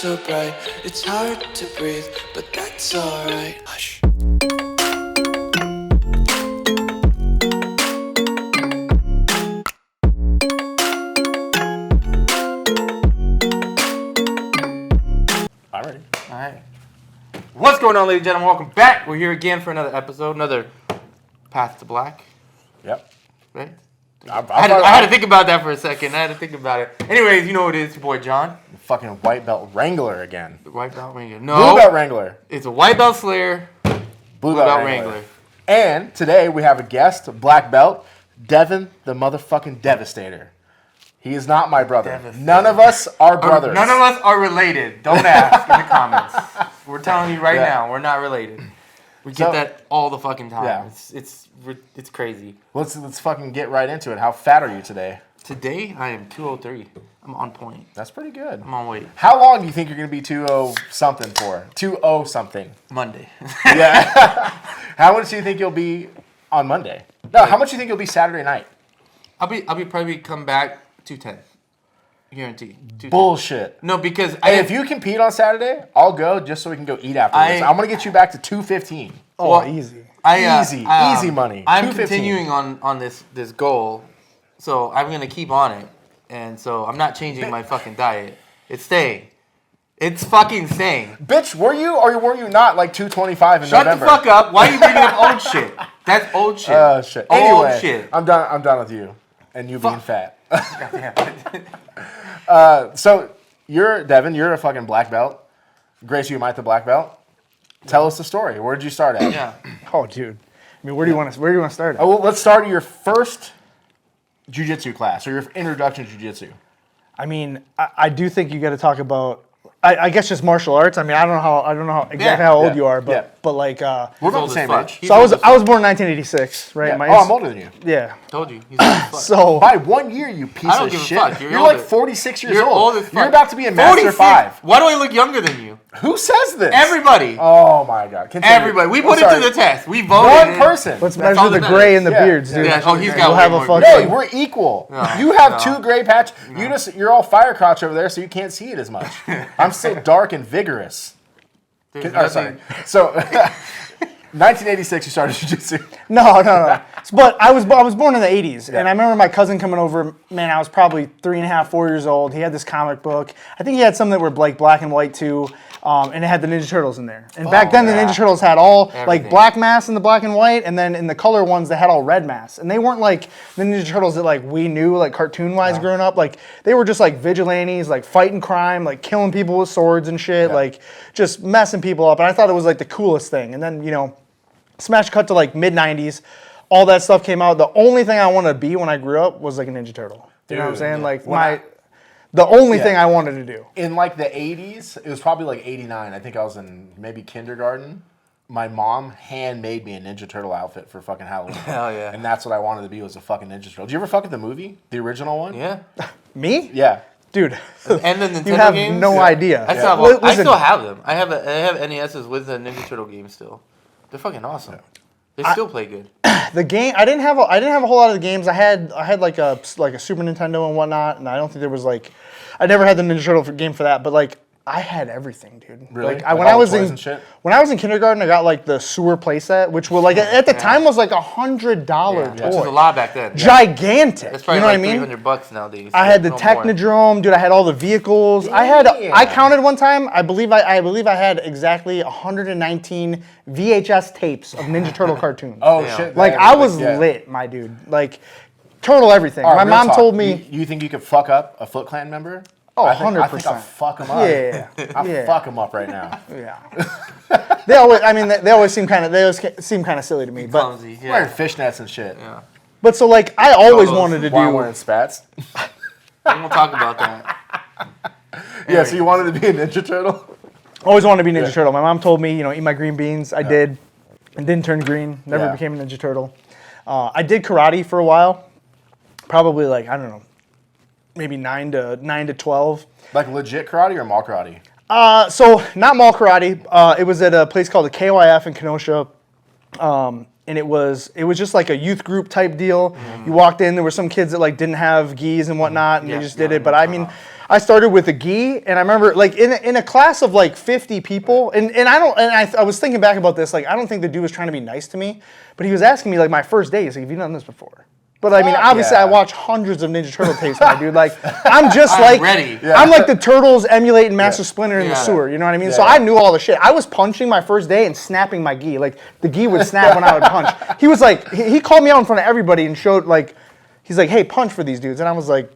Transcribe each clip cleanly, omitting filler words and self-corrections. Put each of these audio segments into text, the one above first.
so bright, it's hard to breathe, but that's alright. Hush. I'm ready. All right. What's going on, ladies and gentlemen? Welcome back. We're here again for another episode, another Path to Black. Yep. Right? I had to think about that for a second. I had to think about it. Anyways, you know what it is, your boy John. Fucking white belt wrangler again. The White Belt Wrangler. No. Blue belt wrangler. It's a White Belt Slayer, Blue belt Wrangler. And today we have a guest, black belt, Devon the motherfucking Devastator. He is not my brother. None of us are brothers. None of us are related. Don't ask in the comments. We're telling you right now, we're not related. We get that all the fucking time. Yeah. It's crazy. Let's fucking get right into it. How fat are you today? Today, I am 203. I'm on point. That's pretty good. I'm on weight. How long do you think you're going to be 2-0 something for? 2-0 something. Monday. Yeah. How much do you think you'll be on Monday? No, how much do you think you'll be Saturday night? I'll be probably come back 210. Guaranteed. 210. Bullshit. No, because Hey, if you compete on Saturday, I'll go just so we can go eat afterwards. I'm going to get you back to 215. Oh, well, easy. Easy money. I'm 215. continuing on this goal, so I'm gonna keep on it, and so I'm not changing my fucking diet. It's staying. It's fucking staying. Bitch, were you or were you not like 225 in Shut November? the fuck up. Why are you bringing up old shit? That's old shit. Shit. Old Anyway, shit. I'm done with you and you being fat. Goddamn. So you're Devon. You're a fucking black belt. Grace, you might the black belt. Tell us the story. Where did you start at? Yeah. Oh, dude. I mean, where do you want to start? Oh, well, let's start at your first jiu-jitsu class or your introduction to jiu-jitsu. I mean, I do think you got to talk about. I guess just martial arts. I mean, I don't know exactly how old you are, but like. We're about the same age. So I was born in 1986, right? Yeah. I'm older than you. Yeah. Told you. He's old as fuck. So By 1 year, you piece I don't of give a shit. fuck. You're like older. 46 years You're old. old as fuck. You're about to be a Master 46? 5. Why do I look younger than you? Who says this? Everybody. Oh my God. Continue. Everybody. We put it to the test. We voted. One person. let's That's measure all the that gray matters. in the Yeah. beards, dude. Yeah. Oh, he's got We'll way have a more fucking. No, we're equal. No, you have no. 2 gray patch. You're all fire crotch over there, so you can't see it as much. I'm still dark and vigorous. Sorry. So, 1986, you started jiu-jitsu. No. But I was born in the 80s, and I remember my cousin coming over. Man, I was probably 3.5, 4 years old. He had this comic book. I think he had some that were like black and white too, and it had the Ninja Turtles in there. And back then, the Ninja Turtles had all like black masks in the black and white, and then in the color ones, they had all red masks. And they weren't like the Ninja Turtles that like we knew like cartoon-wise growing up. Like they were just like vigilantes, like fighting crime, like killing people with swords and shit, like just messing people up. And I thought it was like the coolest thing. And then smash cut to like mid 90s, all that stuff came out. The only thing I wanted to be when I grew up was like a Ninja Turtle. You know what I'm saying? Like the only thing I wanted to do. In like the 80s, it was probably like 89. I think I was in maybe kindergarten. My mom handmade me a Ninja Turtle outfit for fucking Halloween. Hell yeah. And that's what I wanted to be, was a fucking Ninja Turtle. Did you ever fuck with the movie? The original one? Yeah. Me? Yeah. Dude. And the Nintendo You have games? no idea. I still have them. I have NESs with the Ninja Turtle games still. They're fucking awesome. They still play good. The game, I didn't have a whole lot of the games. I had like a Super Nintendo and whatnot, and I don't think there was like, I never had the Ninja Turtle game for that, but like I had everything, dude. Really? Like, Like when all I was the toys in and shit? when I was in kindergarten, I got like the sewer playset, which was like at the time was like $100 Which was a toy, lot back then. gigantic. That's probably you know like what I mean? $300 nowadays. I had the No more. Technodrome, dude. I had all the vehicles. I counted one time. I believe I had exactly 119 VHS tapes of Ninja Turtle cartoons. Oh, Damn. shit. Like I was lit, my dude. Like Turtle everything. All right, My real mom talk. told me. You think you could fuck up a Foot Clan member? Oh, I think 100%. I'll fuck him up. Yeah. I'll fuck him up right now. Yeah. They always seem kind of silly to me, but Clumsy, yeah. Wearing fishnets and shit. Yeah. but so like I always those wanted to While do. wearing spats. We won't talk about that. Yeah, so you wanted to be a Ninja Turtle? Always wanted to be Ninja Turtle. My mom told me, eat my green beans. I did. And didn't turn green. Never became a Ninja Turtle. I did karate for a while. Probably like, I don't know, maybe 9 to 12. Like legit karate or mall karate? So not mall karate. It was at a place called the KYF in Kenosha. And it was just like a youth group type deal. You walked in, there were some kids that like didn't have gis and whatnot, and they just did it. But I mean, I started with a gi, and I remember like in a class of like 50 people, and I was thinking back about this, like I don't think the dude was trying to be nice to me, but he was asking me like my first day, he's like, have you done this before? But I mean, obviously, I watch hundreds of Ninja Turtle tapes, my dude. Like, I'm just like, ready. I'm like the turtles emulating Master Splinter in the sewer. You know what I mean? So I knew all the shit. I was punching my first day and snapping my gi. Like the gi would snap when I would punch. He was like, he called me out in front of everybody and showed like, he's like, hey, punch for these dudes. And I was like,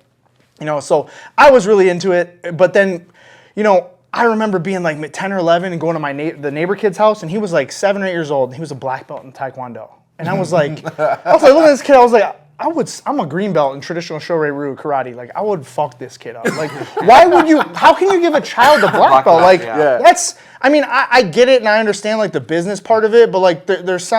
you know, so I was really into it. But then, you know, I remember being like 10 or 11 and going to the neighbor kid's house, and he was like 7 or 8 years old. And he was a black belt in Taekwondo, and I was like, look at this kid. I was like, I'm a green belt in traditional Shoreiru karate. Like, I would fuck this kid up. Like, why would you? How can you give a child a black belt? Like, that's. I mean, I get it and I understand like the business part of it, but like there's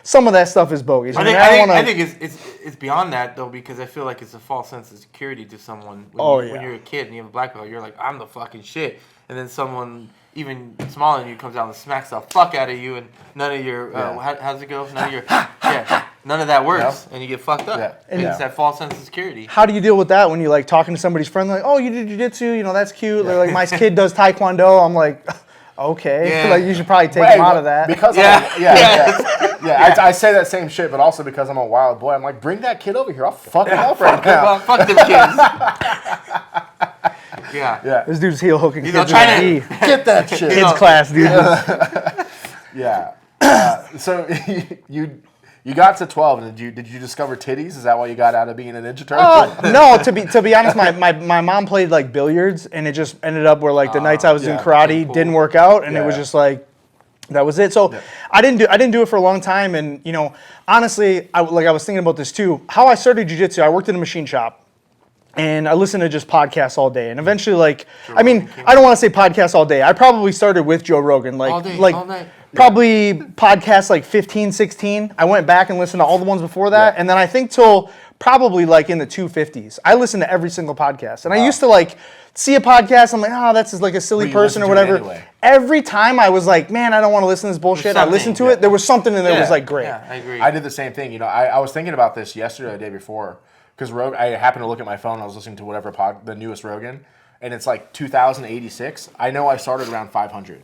some of that stuff is bogus. I think it's beyond that though, because I feel like it's a false sense of security to someone. When you're a kid and you have a black belt, you're like, I'm the fucking shit, and then someone even smaller than you comes out and smacks the fuck out of you, and none of your how's it go? None of your none of that works, and you get fucked up. Yeah. And it's that false sense of security. How do you deal with that when you like talking to somebody's friend, like, oh, you do jiu-jitsu, you know, that's cute. They're like, my kid does taekwondo. I'm like, okay, like you should probably take him out of that. Because I say that same shit, but also because I'm a wild boy, I'm like, bring that kid over here. I'll fuck him up right now. Fuck them kids. Yeah. This dude's heel hooking kids. Trying to get that shit. Kids class, dude. Yeah. So you got to 12, and did you discover titties? Is that why you got out of being a Ninja Turtle? No, to be honest, my mom played like billiards, and it just ended up where like the nights I was doing karate didn't work out, and it was just like that was it. So I didn't do it for a long time, and you know, honestly, I was thinking about this too. How I started jiu-jitsu, I worked in a machine shop. And I listened to just podcasts all day. And eventually, like, I mean, I don't want to say podcasts all day. I probably started with Joe Rogan. Like, all day, all night. Probably podcasts like 15, 16. I went back and listened to all the ones before that. And then I think till probably like in the 250s. I listened to every single podcast. And I used to like see a podcast. I'm like, oh, that's just like a silly person or whatever. Anyway. Every time I was like, man, I don't want to listen to this bullshit. I listened to it. There was something in there that was like great. Yeah, I agree. I did the same thing. You know, I was thinking about this yesterday or the day before. Because I happened to look at my phone. I was listening to whatever the newest Rogan, and it's like 2086. I know I started around 500.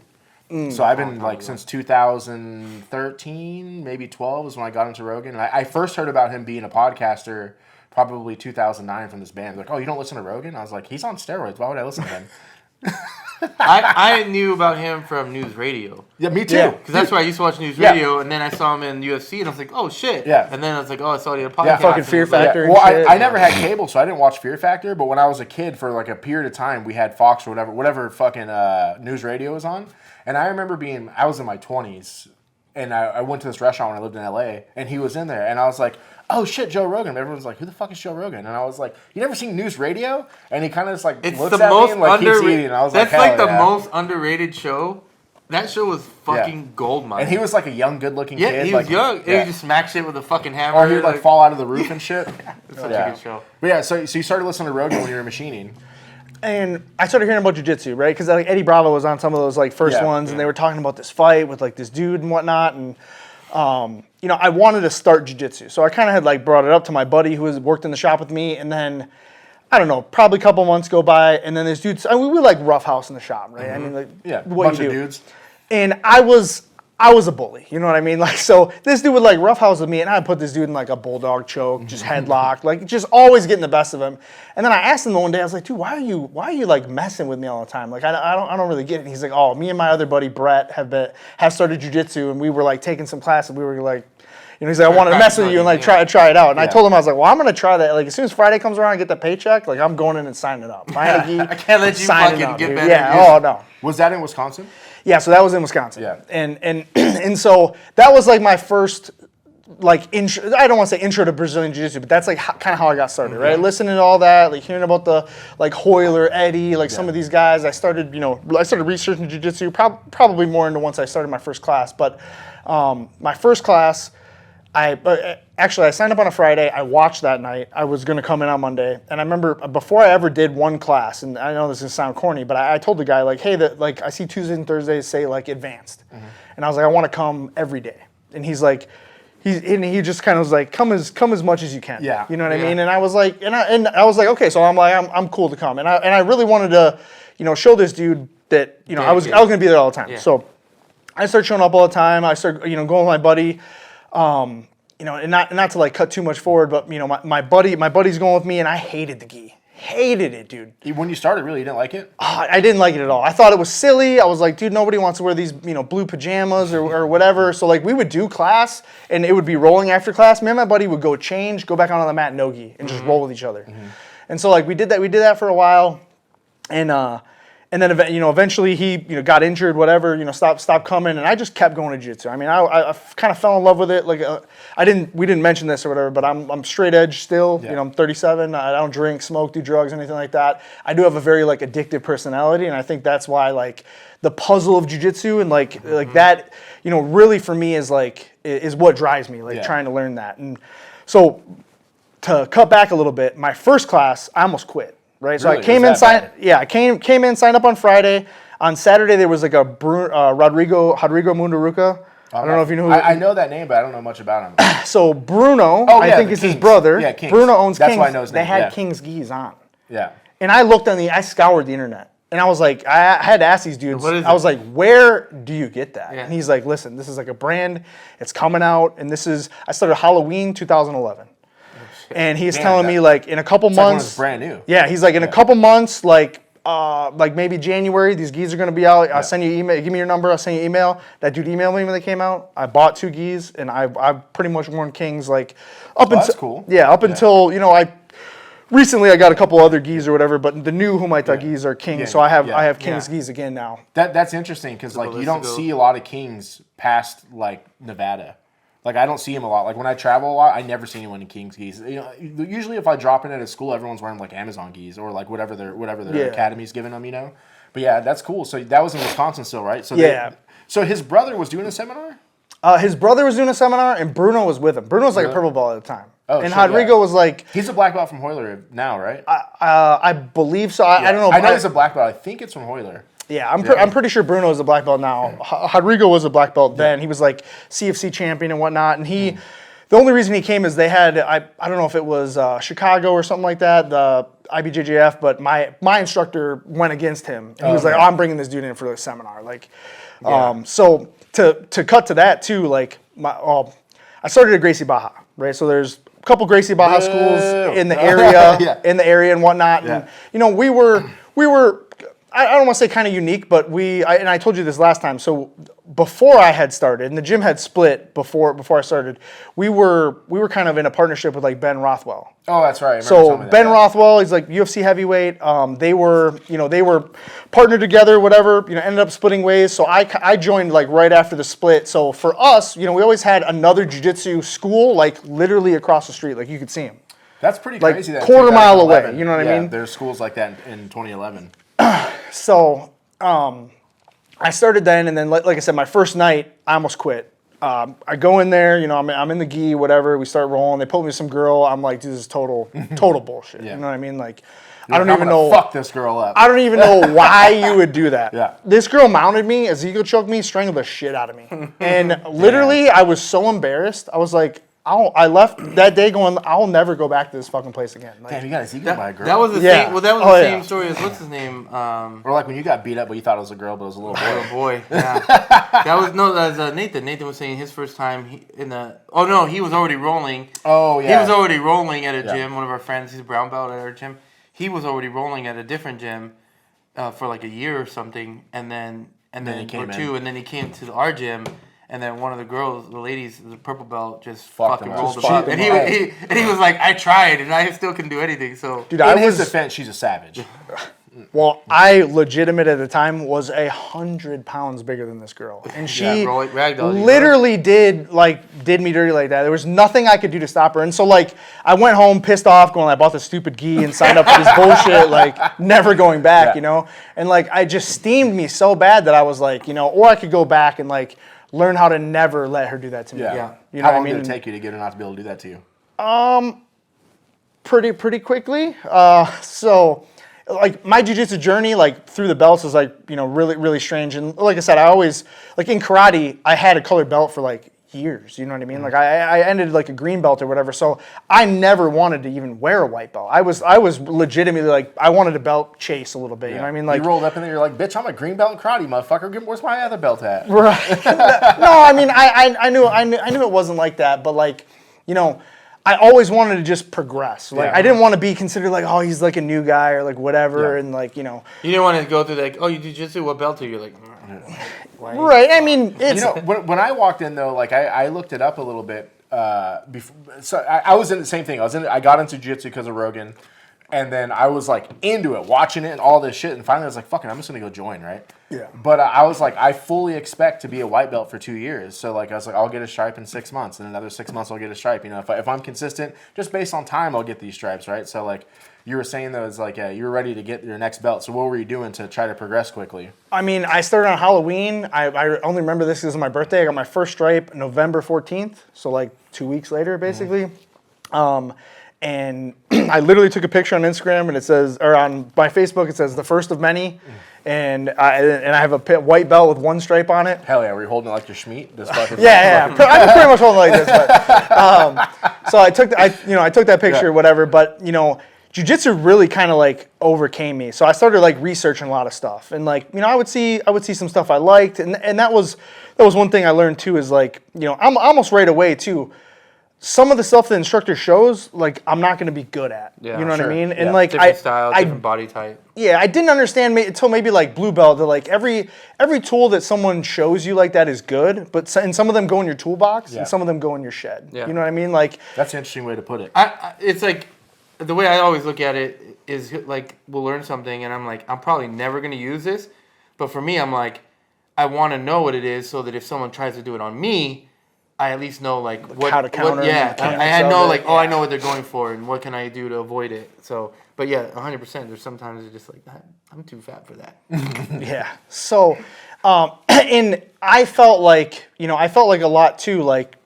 So I've been like since 2013, maybe 12 is when I got into Rogan. And I first heard about him being a podcaster probably 2009 from this band. Like, oh, you don't listen to Rogan? I was like, he's on steroids. Why would I listen to him? I knew about him from news radio. Yeah, me too. Because that's where I used to watch news radio, and then I saw him in UFC, and I was like, oh shit. Yeah. And then I was like, oh, I saw the podcast. Yeah, fucking Fear Factor. Well, I never had cable, so I didn't watch Fear Factor. But when I was a kid, for like a period of time, we had Fox or whatever fucking news radio was on. And I remember I was in my 20s, and I went to this restaurant when I lived in LA, and he was in there, and I was like, oh shit, Joe Rogan. Everyone's like, who the fuck is Joe Rogan? And I was like, you never seen news radio? And he kind of just like looks at me and like keeps eating. And I was that's like, the most underrated show. That show was fucking gold mine. And he was like a young, good-looking kid. Yeah, he was young. And he just smacked shit with a fucking hammer. Or he would like fall out of the roof and shit. It's such a good show. But yeah, so you started listening to Rogan when you were machining. And I started hearing about jiu-jitsu, right? Because like Eddie Bravo was on some of those like first ones, and they were talking about this fight with like this dude and whatnot, and you know, I wanted to start jiu-jitsu. So I kind of had like brought it up to my buddy who worked in the shop with me, and then I don't know, probably a couple months go by, and then this dude, we were like roughhouse in the shop, right? I mean, like what bunch you of do. dudes. And I was a bully, you know what I mean? Like, so this dude would like roughhouse with me, and I'd put this dude in like a bulldog choke, just headlock, like just always getting the best of him. And then I asked him the one day, I was like, dude, why are you like messing with me all the time? Like, I don't really get it. And he's like, oh, me and my other buddy Brett have started jiu-jitsu, and we were like taking some classes, and we were like, you know, he's like, I want to mess with you and like try it out. And I told him, I was like, well, I'm gonna try that. Like as soon as Friday comes around and get the paycheck, like I'm going in and signing up. I can't let you fucking get better. Yeah. Oh no. Was that in Wisconsin? Yeah, so that was in Wisconsin. Yeah. And so that was like my first like intro. I don't want to say intro to Brazilian Jiu-Jitsu, but that's like kind of how I got started, right? Listening to all that, like hearing about the like Hoyler, Eddie, like some of these guys. I started researching Jiu-Jitsu probably more into once I started my first class. But my first class, I signed up on a Friday. I watched that night. I was going to come in on Monday. And I remember before I ever did one class, and I know this is going to sound corny, but I told the guy, like, hey, like I see Tuesdays and Thursdays say, like, advanced. And I was like, I want to come every day. And he's like, he just kind of was like, come as much as you can. Yeah. You know what I mean? And I was like, and I was like, okay, so I'm cool to come. And I really wanted to, show this dude that, I was going to be there all the time. Yeah. So I started showing up all the time. I started, going with my buddy, and not to like cut too much forward, but my buddy's going with me, and I hated the gi. Hated it, dude. When you started, really, you didn't like it? I didn't like it at all. I thought it was silly. I was like, dude, nobody wants to wear these, blue pajamas or whatever. So like we would do class, and it would be rolling after class. Me and my buddy would go change, go back on the mat, no gi, and just roll with each other. And so like we did that for a while, and then eventually he got injured, whatever, stopped coming, and I just kept going to jiu-jitsu. I mean, I kind of fell in love with it. Like we didn't mention this or whatever, but I'm straight edge still. Yeah. I'm 37. I don't drink, smoke, do drugs, anything like that. I do have a very like addictive personality, and I think that's why like the puzzle of jiu-jitsu and like that, really for me is what drives me, like trying to learn that. And so to cut back a little bit, my first class, I almost quit. Right, so really? I came in, signed up on Friday. On Saturday there was like a Rodrigo Mundaruca. I don't know if you know who. I know that name, but I don't know much about him. So Bruno, I think is his brother. Yeah, Kings. Bruno owns That's Kings. why I know his name. They had Kings gis on. Yeah. And I scoured the internet. And I was like, I had to ask these dudes. I was like, where do you get that? Yeah. And he's like, listen, this is like a brand. It's coming out. And I started Halloween 2011. And he's telling me like in a couple months, it's brand new. Yeah, he's like in a couple months, like maybe January, these gis are gonna be out. I'll send you email. Give me your number. I'll send you email. That dude emailed me when they came out. I bought 2 gis, and I've pretty much worn Kings like up until that's cool. Yeah, until I recently I got a couple other gis or whatever, but the new Humaita gis are Kings, so I have Kings gis again now. That's interesting because like you don't see a lot of Kings past like Nevada. Like, I don't see him a lot. Like, when I travel a lot, I never see anyone in King's gis. Usually if I drop in at a school, everyone's wearing, like, Amazon gis or, like, whatever their academy's giving them, But, yeah, that's cool. So, that was in Wisconsin still, right? So so his brother was doing a seminar? His brother was doing a seminar, and Bruno was with him. Bruno was, like, a purple belt at the time. Oh, and Rodrigo was, like... He's a black belt from Hoyler now, right? I believe so. I don't know. I know he's a black belt. I think it's from Hoyler. Yeah, I'm pretty sure Bruno is a black belt now. Rodrigo was a black belt then. He was like CFC champion and whatnot. And the only reason he came is they had, I don't know if it was Chicago or something like that, the IBJJF, but my instructor went against him. And he was like, I'm bringing this dude in for the seminar. Like, so to cut to that too, like I started at Gracie Baja, right? So there's a couple Gracie Baja schools in the area, and whatnot. Yeah. And we were. I don't want to say kind of unique, but and I told you this last time. So before I had started, and the gym had split before I started, we were kind of in a partnership with like Ben Rothwell. Oh, that's right. So Ben Rothwell, he's like UFC heavyweight. They were partnered together, whatever. Ended up splitting ways. So I joined like right after the split. So for us, we always had another jiu-jitsu school like literally across the street, like you could see them. That's pretty like crazy. That quarter mile away. You know what I mean? There's schools like that in 2011. So I started then, and then like I said, my first night, I almost quit. I go in there, I'm in the gi, whatever. We start rolling. They pull me with some girl. I'm like, dude, this is total bullshit. You know what I mean? Like, I don't even know. Fuck this girl up. I don't even know why you would do that. Yeah. This girl mounted me, ego choked me, strangled the shit out of me, and literally, I was so embarrassed. I was like. I left that day going, I'll never go back to this fucking place again. Like, damn, you got his ego by a girl. That was the same. Well, that was the same story as what's his name? Or like when you got beat up, but you thought it was a girl, but it was a little boy. Little boy. Yeah. That was Nathan. Nathan was saying his first time he was already rolling. Oh yeah. He was already rolling at a gym. One of our friends, he's a brown belt at our gym. He was already rolling at a different gym for like a year or something, and then he came to our gym. And then one of the girls, the ladies, the purple belt, just fucking rolled him up. And he was like, I tried, and I still couldn't do anything. So, dude, in his defense, she's a savage. Well, I legitimate at the time was 100 pounds bigger than this girl, and she literally did me dirty like that. There was nothing I could do to stop her, and so like I went home pissed off, going, I bought this stupid gi and signed up for this bullshit, like never going back, and like I just steamed me so bad that I was like, or I could go back and like. Learn how to never let her do that to me. Yeah. You know how long what I mean? did it take you to get her not to be able to do that to you? Pretty quickly. So, like my jiu-jitsu journey, like through the belts, is like really really strange. And like I said, I always like in karate, I had a colored belt for like years. You know what I mean? Like I ended like a green belt or whatever. So I never wanted to even wear a white belt. I was legitimately like, I wanted to belt chase a little bit. You know what I mean? Like you rolled up in there, you're like, bitch, I'm a green belt in karate, motherfucker. Where's my other belt at? Right. No, I mean, I knew it wasn't like that, but like, you know, I always wanted to just progress. Like I didn't want to be considered like, oh, he's like a new guy or like whatever, and like, you know. You didn't want to go through like, oh, you do jiu-jitsu, what belt are you? You're like, right. I mean, it's when I walked in though, like I looked it up a little bit. Before, so I was in the same thing. I got into jiu-jitsu because of Rogan, and then I was like into it, watching it and all this shit. And finally, I was like, "Fucking, I'm just gonna go join." Right? Yeah. But I was like, I fully expect to be a white belt for 2 years. So like, I was like, I'll get a stripe in 6 months, and another 6 months I'll get a stripe. You know, if I'm consistent, just based on time, I'll get these stripes. Right? So like. You were saying though, it's like you were ready to get your next belt. So what were you doing to try to progress quickly? I mean, I started on Halloween. I only remember this because of my birthday. I got my first stripe November 14th, so like 2 weeks later, basically. And I literally took a picture on Instagram, and it says, or on my Facebook, it says the first of many. And I have a white belt with one stripe on it. Hell yeah, were you holding it like your Schmeat? Yeah. I'm pretty much holding it like this. But, so I took that picture, whatever. But you know. Jiu-jitsu really kind of like overcame me. So I started like researching a lot of stuff. And like, you know, I would see some stuff I liked. And that was one thing I learned too is like, you know, I'm almost right away too. Some of the stuff the instructor shows, like I'm not going to be good at. Yeah, you know what I mean? Yeah. And like different style, different body type. Yeah, I didn't understand until maybe like blue belt that like every tool that someone shows you like that is good, but and some of them go in your toolbox and some of them go in your shed. Yeah. You know what I mean? Like that's an interesting way to put it. It's like the way I always look at it is like we'll learn something and I'm like I'm probably never going to use this, but for me I'm like I want to know what it is so that if someone tries to do it on me, I at least know like how to counter. I know like I know what they're going for and what can I do to avoid it. So, but yeah, 100%. There's sometimes it's just like I'm too fat for that. Yeah. So, and I felt like a lot too like.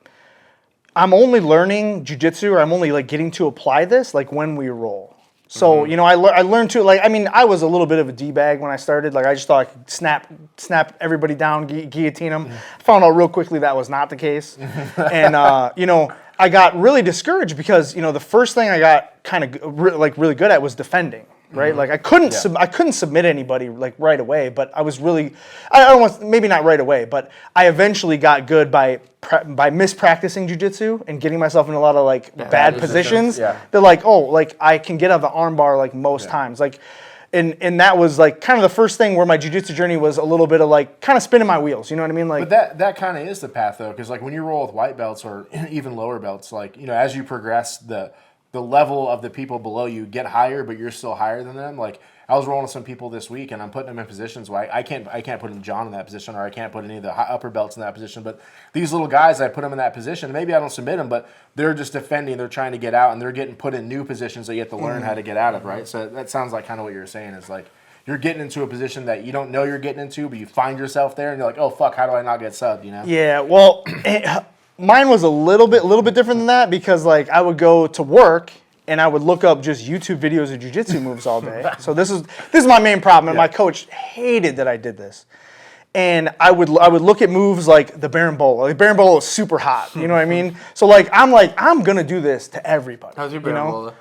I'm only learning jiu-jitsu, or I'm only like getting to apply this like when we roll. So you know, I learned to like. I mean, I was a little bit of a d-bag when I started. Like I just thought I could snap everybody down, guillotine them. Found out real quickly that was not the case, and you know, I got really discouraged because you know the first thing I got kind of really good at was defending. Right, like I couldn't submit anybody like right away, but I was really, I don't want, maybe not right away, but I eventually got good by mispracticing jiu-jitsu and getting myself in a lot of like bad positions. Yeah. They're like, oh, like I can get out of the arm bar like most times, like, and that was like kind of the first thing where my jiu-jitsu journey was a little bit of like kind of spinning my wheels. You know what I mean? Like, but that kind of is the path though, because like when you roll with white belts or even lower belts, like you know as you progress the level of the people below you get higher, but you're still higher than them. Like I was rolling with some people this week, and I'm putting them in positions where I can't put John in that position, or I can't put any of the upper belts in that position. But these little guys, I put them in that position. Maybe I don't submit them, but they're just defending. They're trying to get out, and they're getting put in new positions that you have to learn how to get out of. Right. So that sounds like kind of what you're saying is like you're getting into a position that you don't know you're getting into, but you find yourself there, and you're like, oh fuck, how do I not get subbed? You know? Yeah. Well. Mine was a little bit different than that because like I would go to work and I would look up just YouTube videos of jiu-jitsu moves all day. So this is my main problem, and my coach hated that I did this. And I would look at moves like the berimbolo. Like berimbolo is super hot, you know what I mean? So I'm gonna do this to everybody. How's your berimbolo?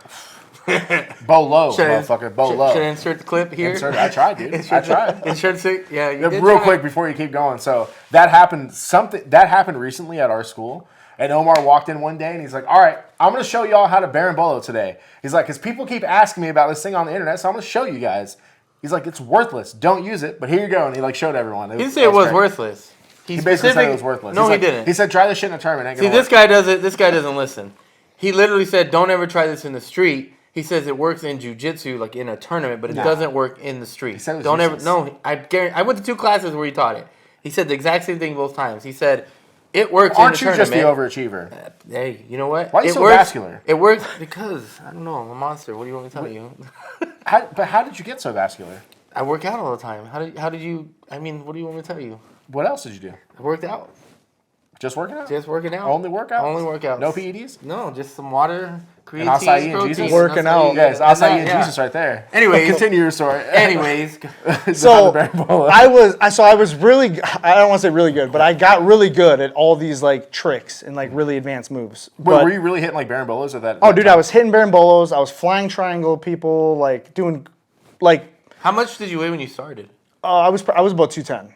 Bow low, motherfucker. Bow low. Should I insert the clip here? I tried, dude. I tried. Insert it. Yeah, you did real quick before you keep going. So that happened recently at our school. And Omar walked in one day and he's like, all right, I'm going to show y'all how to berimbolo today. He's like, because people keep asking me about this thing on the internet, so I'm going to show you guys. He's like, it's worthless. Don't use it. But here you go. And he like showed everyone. He didn't say it was worthless. He basically said it was worthless. No, he didn't. He said, try this shit in a tournament. See, this guy doesn't listen. He literally said, don't ever try this in the street. He says it works in jiu-jitsu, like in a tournament, but it doesn't work in the street. He said it was useless. I guarantee. I went to 2 classes where he taught it. He said the exact same thing both times. He said it works in the tournament. Aren't you just the overachiever? Hey, you know what? Why are you so vascular? It works because I don't know. I'm a monster. What do you want me to tell you? How did you get so vascular? I work out all the time. How did you? I mean, what do you want me to tell you? What else did you do? I worked out. Just working out? Just working out. Only workout? Only workouts. No PEDs? No, just some water, And acai and Jesus. Working out. Yes, acai and Jesus right there. Anyways. Continue your story. Anyways. So I was really, I don't want to say really good, but I got really good at all these like tricks and like really advanced moves. Wait, were you really hitting like barambolas at that? Oh, dude, I was hitting barambolos. I was flying triangle people, like doing, like. How much did you weigh when you started? I was about 210.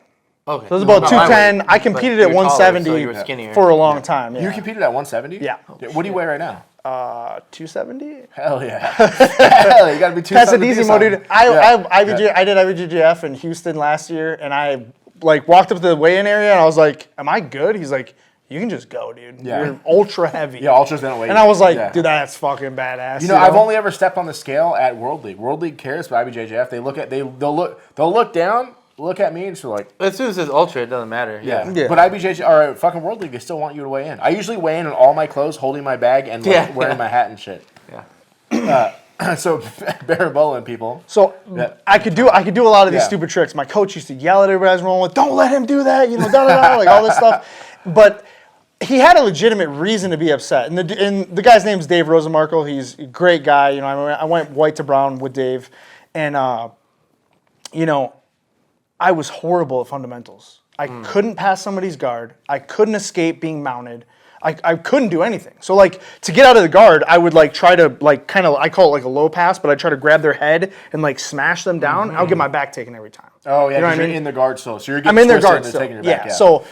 Okay. So it was about 210. I competed at 170 so you were skinnier. for a long time. Yeah. You competed at 170? Yeah. What do you weigh right now? 270. Hell yeah. Hell, you gotta be 270. That's an easy mode, dude. I did IBJJF in Houston last year, and I like walked up to the weigh-in area, and I was like, "Am I good?" He's like, "You can just go, dude. Yeah. You're ultra heavy." Yeah, ultras don't weigh. And I was like, "Dude, that's fucking badass." You know, I've only ever stepped on the scale at World League. World League cares, but IBJJF, they'll look down, look at me, and just like. As soon as it's ultra, it doesn't matter. Yeah. But IBJJF or fucking World League, they still want you to weigh in. I usually weigh in all my clothes, holding my bag, and like, wearing my hat and shit. Yeah. So barambola people. So I could do a lot of these stupid tricks. My coach used to yell at everybody I was rolling with, "Don't let him do that," you know, like all this stuff. But he had a legitimate reason to be upset. And the guy's name's Dave Rosenmarkel. He's a great guy. You know, I went white to brown with Dave, and you know, I was horrible at fundamentals. I couldn't pass somebody's guard. I couldn't escape being mounted. I couldn't do anything. So like to get out of the guard, I would like try to like kind of, I call it like a low pass, but I try to grab their head and like smash them down. I'll get my back taken every time. Oh yeah, you know what I you're mean? in the guard still. So you're getting I'm in their twisted guard and still. taking your Yeah. back out. So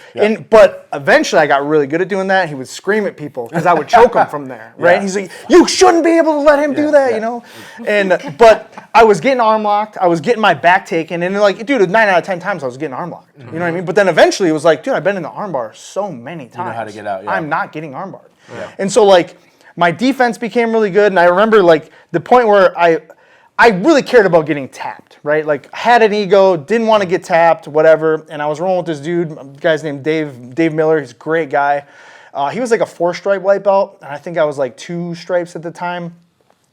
but eventually I got really good at doing that. He would scream at people because I would choke him from there, right? And he's like, "You shouldn't be able to let him do that," you know. And but I was getting arm locked. I was getting my back taken, and like, dude, 9 out of 10 times I was getting arm locked. You know what I mean? But then eventually it was like, dude, I've been in the arm bar so many times. You know how to get out. Yeah. I'm not getting arm barred. Yeah. And so like my defense became really good, and I remember like the point where I really cared about getting tapped, right? Like had an ego, didn't want to get tapped, whatever. And I was rolling with this dude, the guy's named Dave Miller. He's a great guy. He was like a 4-stripe white belt, and I think I was like 2 stripes at the time.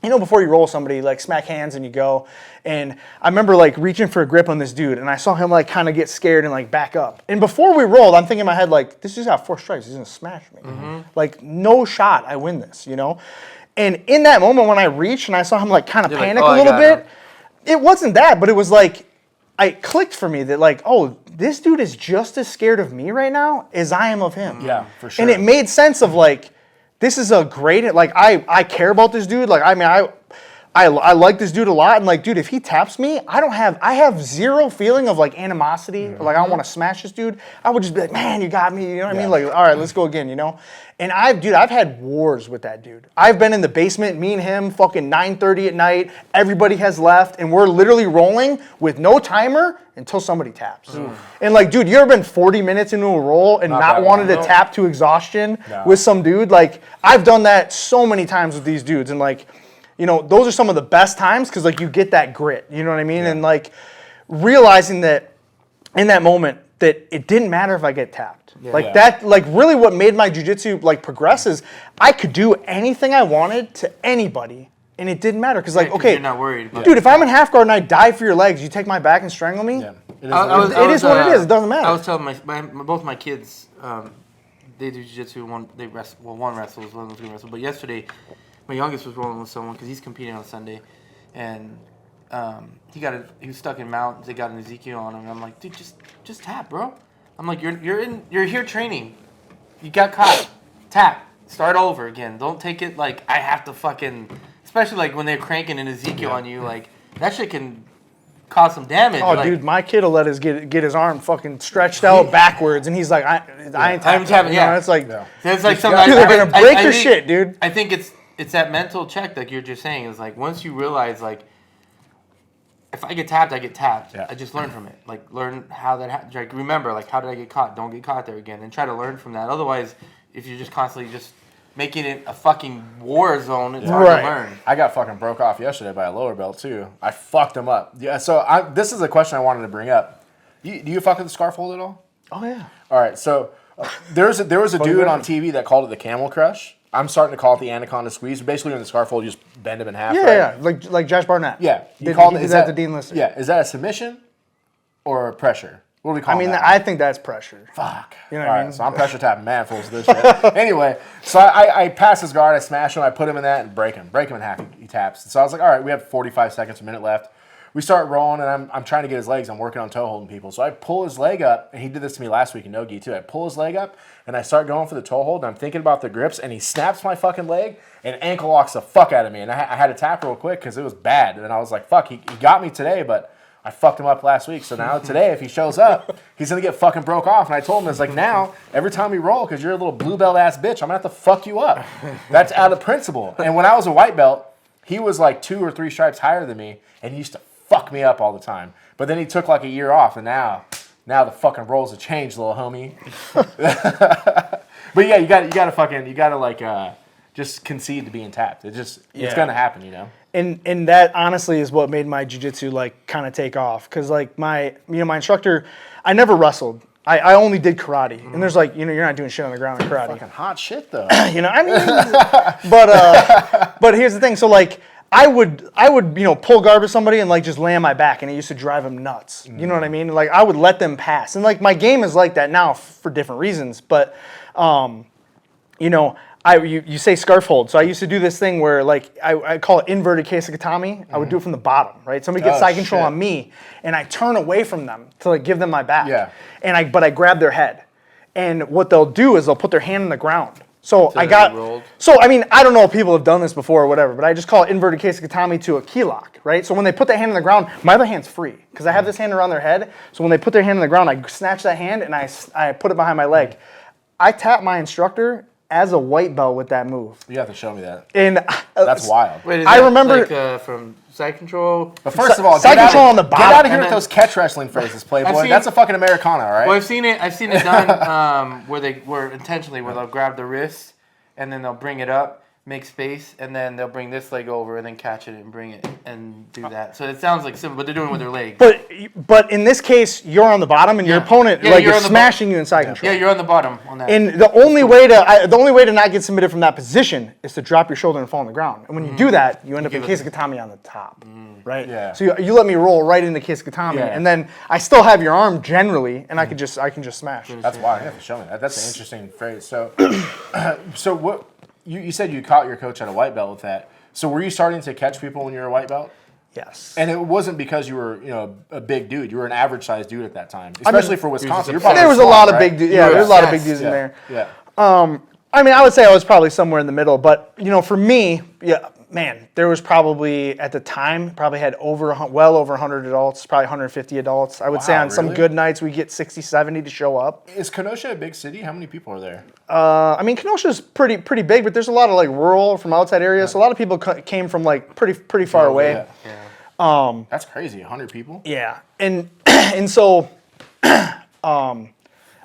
You know, before you roll somebody, like smack hands and you go. And I remember like reaching for a grip on this dude, and I saw him like kind of get scared and like back up. And before we rolled, I'm thinking in my head like, this dude's got 4 stripes. He's gonna smash me. Like no shot, I win this. You know. And in that moment when I reached and I saw him like kind of panic a little bit, it wasn't that, but it was like it clicked for me that like, oh, this dude is just as scared of me right now as I am of him. Yeah, for sure. And it made sense of like, this is a great, like I care about this dude. Like, I mean, I like this dude a lot. And like, dude, if he taps me, I have zero feeling of like animosity. Or, like, I don't want to smash this dude. I would just be like, man, you got me. You know what I mean? Like, all right, let's go again, you know? And I've had wars with that dude. I've been in the basement, me and him, fucking 9:30 at night. Everybody has left, and we're literally rolling with no timer until somebody taps. And like, dude, you ever been 40 minutes into a roll and not wanted to tap to exhaustion with some dude? Like, I've done that so many times with these dudes, and like, you know, those are some of the best times because like you get that grit. You know what I mean? And like realizing that in that moment that it didn't matter if I get tapped. That, like really what made my jiu-jitsu like progress is I could do anything I wanted to anybody and it didn't matter. Cause like, okay, you're not worried about dude, if I'm in half guard and I die for your legs, you take my back and strangle me? Yeah. It is what it is. It doesn't matter. I was telling both my kids, they do jiu-jitsu, one wrestles, one was going to wrestle. But yesterday, my youngest was rolling with someone because he's competing on Sunday. And he was stuck in mount. They got an Ezekiel on him. And I'm like, dude, just tap, bro. I'm like, you're here training. You got caught. Tap. Start over again. Don't take it like I have to fucking. Especially like when they're cranking an Ezekiel on you, like that shit can cause some damage. Oh, like, dude, my kid will let us get his arm fucking stretched out backwards, and he's like, I ain't tapping. Yeah, you know, it's like, it's like something. dude, they're gonna break your shit, dude. I think it's that mental check, like you're just saying. Is like once you realize like. If I get tapped, I get tapped. Yeah. I just learn from it. Like, learn how that happens. Like, remember, like, how did I get caught? Don't get caught there again. And try to learn from that. Otherwise, if you're just constantly just making it a fucking war zone, it's hard to learn. I got fucking broke off yesterday by a lower belt, too. I fucked him up. Yeah, so this is a question I wanted to bring up. Do you fuck with the scarf hold at all? Oh, yeah. All right, so there was a dude on TV that called it the camel crush. I'm starting to call it the anaconda squeeze. Basically, when the scarf hold, you just bend him in half. Yeah, like Josh Barnett. Yeah, He did that to Dean Lister. Yeah, is that a submission or a pressure? What do we call that? I think that's pressure. Fuck. You know what I mean? So I'm pressure tapping manfuls of this shit. Anyway, so I pass his guard, I smash him, I put him in that and break him in half. He taps. So I was like, all right, we have 45 seconds, a minute left. We start rolling, and I'm trying to get his legs. I'm working on toe holding people. So I pull his leg up, and he did this to me last week in no-gi too. I pull his leg up, and I start going for the toe hold, and I'm thinking about the grips, and he snaps my fucking leg and ankle locks the fuck out of me. And I had to tap real quick because it was bad. And then I was like, fuck, he got me today, but I fucked him up last week. So now today, if he shows up, he's going to get fucking broke off. And I told him, it's like, now, every time we roll, because you're a little blue belt ass bitch, I'm going to have to fuck you up. That's out of principle. And when I was a white belt, he was like 2 or 3 stripes higher than me, and he used to fuck me up all the time. But then he took like a year off, and now the fucking roles have changed, little homie. But yeah, you gotta like just concede to being tapped. It's gonna happen, you know. And that honestly is what made my jiu-jitsu like kind of take off, because like my instructor, I never wrestled. I only did karate, and there's like, you're not doing shit on the ground in karate. Fucking hot shit though. But here's the thing. So like, I would pull guard with somebody and like just lay on my back, and it used to drive them nuts. You know what I mean? Like I would let them pass, and like my game is like that now for different reasons. But you say scarf hold. So I used to do this thing where like I call it inverted keisakatami. I would do it from the bottom, right? Somebody gets side control on me, and I turn away from them to like give them my back. Yeah. But I grab their head, and what they'll do is they'll put their hand on the ground. So I don't know if people have done this before or whatever, but I just call it inverted keisakatami to a key lock, right? So when they put their hand on the ground, my other hand's free because I have this hand around their head. So when they put their hand on the ground, I snatch that hand and I put it behind my leg. I tap my instructor as a white belt with that move. You have to show me that. And that's wild. Wait, is I that remember like, from side control. But first of all, side control on the bottom. Get out of here with those catch wrestling phrases, Playboy. That's a fucking Americana, all right? Well, I've seen it done where they'll grab the wrist and then they'll bring it up, make space, and then they'll bring this leg over and then catch it and bring it and do that. So it sounds like simple, but they're doing it with their leg. But in this case, you're on the bottom and your opponent is smashing you in side control. Yeah, you're on the bottom on that. And the only way to not get submitted from that position is to drop your shoulder and fall on the ground. And when you do that, you end up in keisakatami on the top, right? Yeah. So you let me roll right into keisakatami, and then I still have your arm generally, and I can just smash. That's wild. You have to show me that. That's an interesting phrase. So, so what? You said you caught your coach at a white belt with that. So were you starting to catch people when you were a white belt? Yes. And it wasn't because you were, a big dude. You were an average sized dude at that time, especially for Wisconsin. There was a lot of big dudes. Yeah, there was a lot of big dudes in there. Yeah. I would say I was probably somewhere in the middle, but for me, there was probably at the time had well over 100 adults, probably 150 adults. I would say on some good nights we get 60, 70 to show up. Is Kenosha a big city? How many people are there? Kenosha's pretty big, but there's a lot of like rural from outside areas. So a lot of people came from like pretty far away. Yeah. That's crazy. 100 people. Yeah, and so.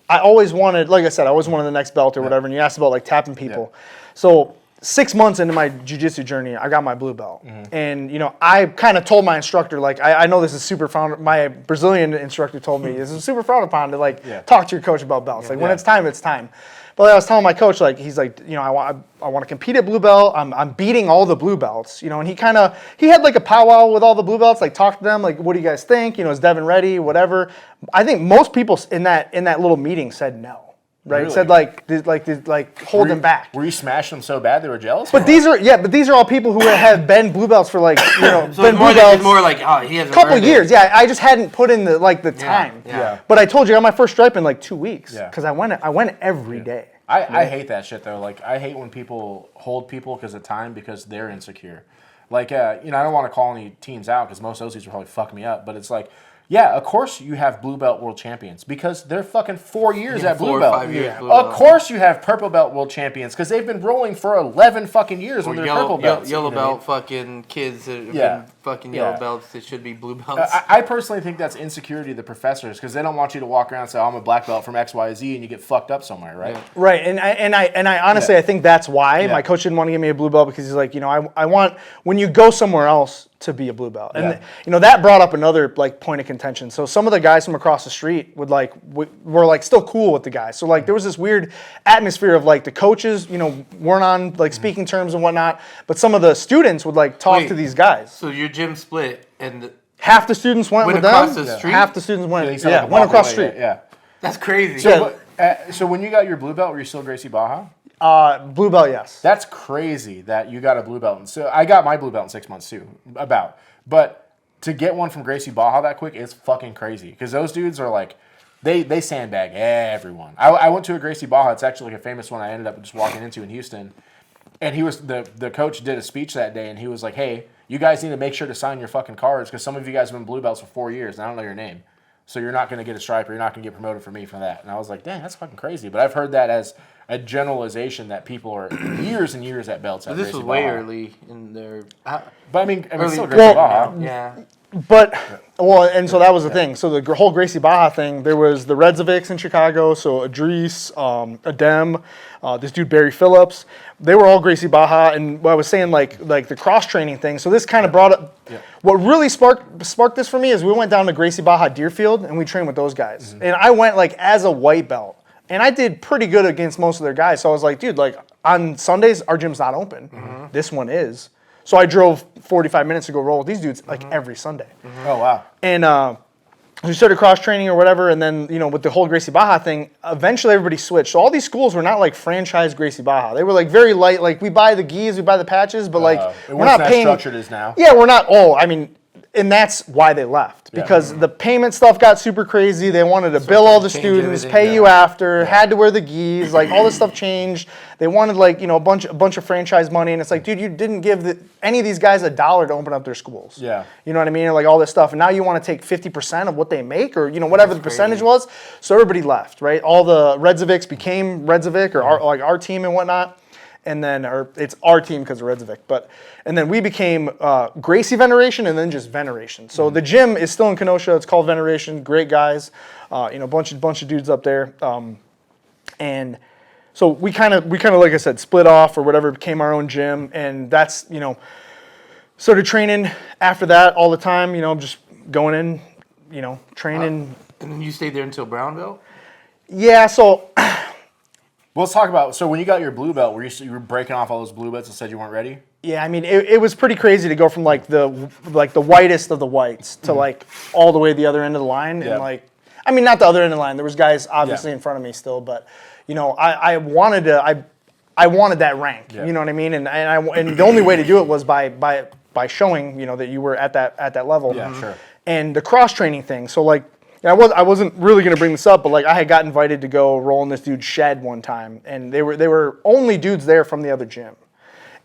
I always wanted, like I said, I always wanted the next belt or whatever, and you asked about like tapping people. Yeah. So 6 months into my jiu-jitsu journey, I got my blue belt. And, I kind of told my instructor, like, I know this is super frowned, my Brazilian instructor told me, this is super frowned upon to like talk to your coach about belts. Like when it's time, it's time. But I was telling my coach, like, he's like, I want to compete at blue belt. I'm beating all the blue belts, and he had like a powwow with all the blue belts, like talk to them, like, what do you guys think? Is Devin ready? Whatever. I think most people in that little meeting said no. Right, really? Said like hold them back. Were you smashing them so bad they were jealous? But these are all people who have been blue belts for like so been blue belts more like he has a couple years. Yeah, I just hadn't put in the time. Yeah. But I told you I got my first stripe in like 2 weeks. Yeah. Because I went every day. I hate that shit though. Like I hate when people hold people because of time because they're insecure. Like I don't want to call any teams out because most of those teams are probably fucking me up. But it's like. Yeah, of course you have blue belt world champions because they're fucking 4 years at blue belt. 5 years. Of course you have purple belt world champions because they've been rolling for 11 fucking years when they're purple belts. Yellow belt fucking kids that have been fucking yellow belts that should be blue belts. I personally think that's insecurity of the professors because they don't want you to walk around and say, I'm a black belt from XYZ and you get fucked up somewhere, right? Yeah. Right, and I honestly I think that's why my coach didn't want to give me a blue belt because he's like, I want when you go somewhere else to be a blue belt. And that brought up another like point of contention. So some of the guys from across the street would were like still cool with the guys. So like there was this weird atmosphere of like the coaches, weren't on like speaking terms and whatnot, but some of the students would like talk to these guys. So your gym split and half the students went with across them. the street? Half the students went. He said Yeah, like a went block across the away, street. Yeah. That's crazy. So when you got your blue belt, were you still Gracie Baja? Blue belt, yes. That's crazy that you got a blue belt. And so I got my blue belt in 6 months too, But to get one from Gracie Baja that quick is fucking crazy because those dudes are like, they sandbag everyone. I went to a Gracie Baja. It's actually like a famous one I ended up just walking into in Houston. And he was the coach did a speech that day, and he was like, "Hey, you guys need to make sure to sign your fucking cards because some of you guys have been blue belts for 4 years, and I don't know your name, so you're not going to get a stripe, or you're not going to get promoted for me for that." And I was like, "Dang, that's fucking crazy." But I've heard that as a generalization that people are years and years at belts. At this Gracie was way Baja. early in their. But I mean still early- Gracie Baja. Yeah. But, and so that was the thing. So the whole Gracie Baja thing, there was the Redzovics in Chicago, so Idris, Adem, this dude Barry Phillips, they were all Gracie Baja, and I was saying like the cross-training thing, so this kind of brought up, what really sparked this for me is we went down to Gracie Baja Deerfield, and we trained with those guys. And I went like as a white belt, and I did pretty good against most of their guys, so I was like, dude, like on Sundays, our gym's not open. This one is. So I drove 45 minutes to go roll with these dudes like every Sunday. Oh wow. And we started cross training or whatever, and then with the whole Gracie Baja thing, eventually everybody switched. So all these schools were not like franchise Gracie Baja. They were like very light. Like we buy the gis, we buy the patches, but like we're not paying. Structured as now. Yeah, we're not. And that's why they left because the payment stuff got super crazy. They wanted to bill all the students, pay you after, had to wear the gis, like all this stuff changed. They wanted like a bunch of franchise money, and it's like, dude, you didn't give any of these guys $1 to open up their schools. Yeah, you know what I mean? Like all this stuff, and now you want to take 50% of what they make, or whatever the percentage was. So everybody left, right? All the Redzovics became Redzovic or our team and whatnot. And then, it's our team because of Redzovic, and then we became Gracie Veneration and then just Veneration. So the gym is still in Kenosha. It's called Veneration. Great guys, bunch of dudes up there, and so we kind of like I said split off or whatever, became our own gym, and that's started training after that all the time. Just going in, training. And then you stayed there until brown belt? Yeah. So. Well, let's talk about. So when you got your blue belt, you were breaking off all those blue belts and said you weren't ready? Yeah, I mean it was pretty crazy to go from like the whitest of the whites to like all the way to the other end of the line, and like I mean not the other end of the line. There was guys obviously in front of me still, but I wanted that rank. You know what I mean? And the only way to do it was by showing that you were at that level. Yeah, sure. And the cross training thing. So like. I wasn't really gonna bring this up, but like I had got invited to go roll in this dude's shed one time, and they were only dudes there from the other gym,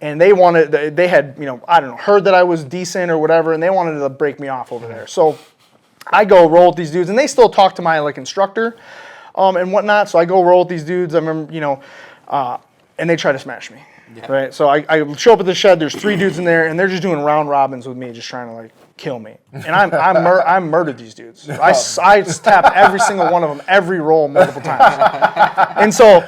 and they had I don't know, heard that I was decent or whatever, and they wanted to break me off over there. So I go roll with these dudes, and they still talk to my like instructor, and whatnot. So I go roll with these dudes. I remember and they try to smash me, right? So I show up at the shed. There's 3 dudes in there, and they're just doing round robins with me, just trying to like kill me, and I murdered these dudes. I tap every single one of them, every roll multiple times. And so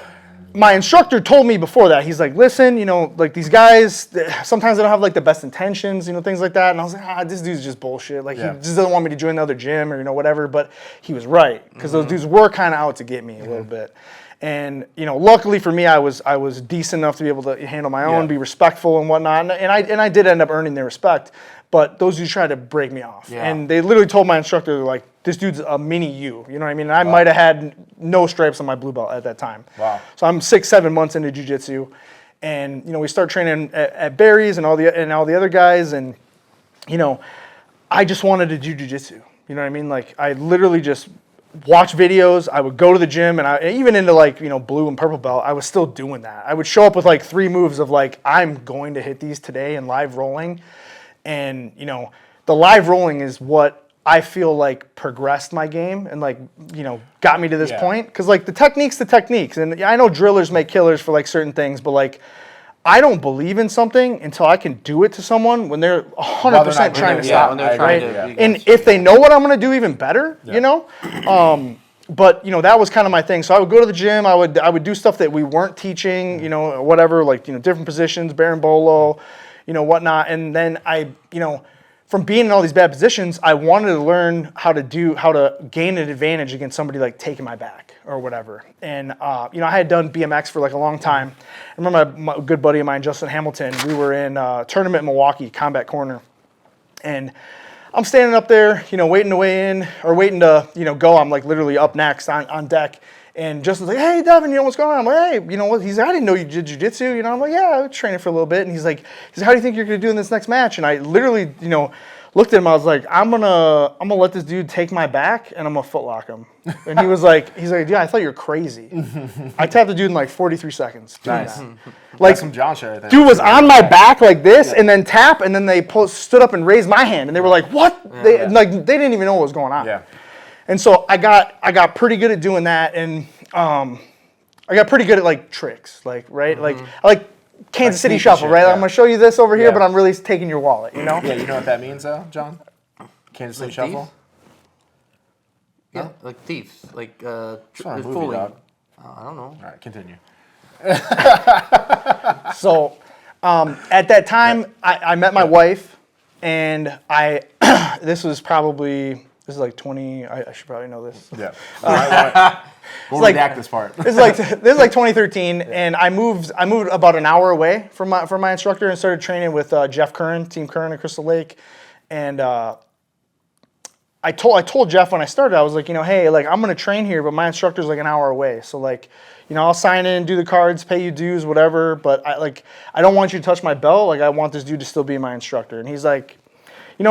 my instructor told me before that, he's like, listen, like these guys, sometimes they don't have like the best intentions, things like that. And I was like, this dude's just bullshit. Like he just doesn't want me to join the other gym or whatever. But he was right because those dudes were kind of out to get me a little bit. And luckily for me, I was decent enough to be able to handle my own, be respectful and whatnot, and I did end up earning their respect. But those dudes tried to break me off, and they literally told my instructor, they're like, "This dude's a mini you." You know what I mean? And I might have had no stripes on my blue belt at that time. Wow. So I'm 6-7 months into jiu-jitsu, and we start training at Barry's and all the other guys, and I just wanted to do jiu-jitsu. You know what I mean? Like I literally just watch videos. I would go to the gym, and even into like blue and purple belt, I was still doing that. I would show up with like 3 moves of like I'm going to hit these today in live rolling, and the live rolling is what I feel like progressed my game and like got me to this point, because like the techniques, and I know drillers make killers for like certain things, but like I don't believe in something until I can do it to someone when they're 100% trying to stop me, right? And if they know what I'm going to do, even better, But that was kind of my thing. So I would go to the gym. I would do stuff that we weren't teaching, whatever, like different positions, berimbolo, whatnot. And then from being in all these bad positions, I wanted to learn how to gain an advantage against somebody like taking my back or whatever. And I had done BMX for like a long time. I remember my good buddy of mine, Justin Hamilton. We were in a tournament in Milwaukee, Combat Corner, and I'm standing up there, waiting to weigh in or waiting to, go. I'm like literally up next on deck. And Justin's like, hey, Devin, what's going on? I'm like, hey, what? He's like, I didn't know you did jiu-jitsu. I'm like, yeah, I was training for a little bit. And he's like, how do you think you're going to do in this next match? And I literally, looked at him. I was like, I'm gonna let this dude take my back and I'm gonna footlock him. And he's like, yeah, I thought you were crazy. I tapped the dude in like 43 seconds. Nice. Like some John shit right there. Dude was on my back like this and then tap and then they stood up and raised my hand and they were like, what? They didn't even know what was going on. Yeah. And so I got pretty good at doing that and I got pretty good at like tricks, like right? Like I like Kansas City Shuffle, shit, right? yeah. I'm gonna show you this over here, but I'm really taking your wallet, Yeah, you know what that means though, John? Kansas City Shuffle? Thieves? Yeah, like thieves, like It's not a movie, fooling. dog. I don't know. All right, continue. So at that time, I met my wife, and this was like 20. I should probably know this. Yeah. We'll like- redact this part. This is like 2013, and I moved about an hour away from my instructor and started training with Jeff Curran, Team Curran at Crystal Lake, and I told Jeff when I started, I was like, hey, like I'm gonna train here, but my instructor's like an hour away, so like, I'll sign in, do the cards, pay you dues, whatever, but I don't want you to touch my belt. Like I want this dude to still be my instructor, and he's like, he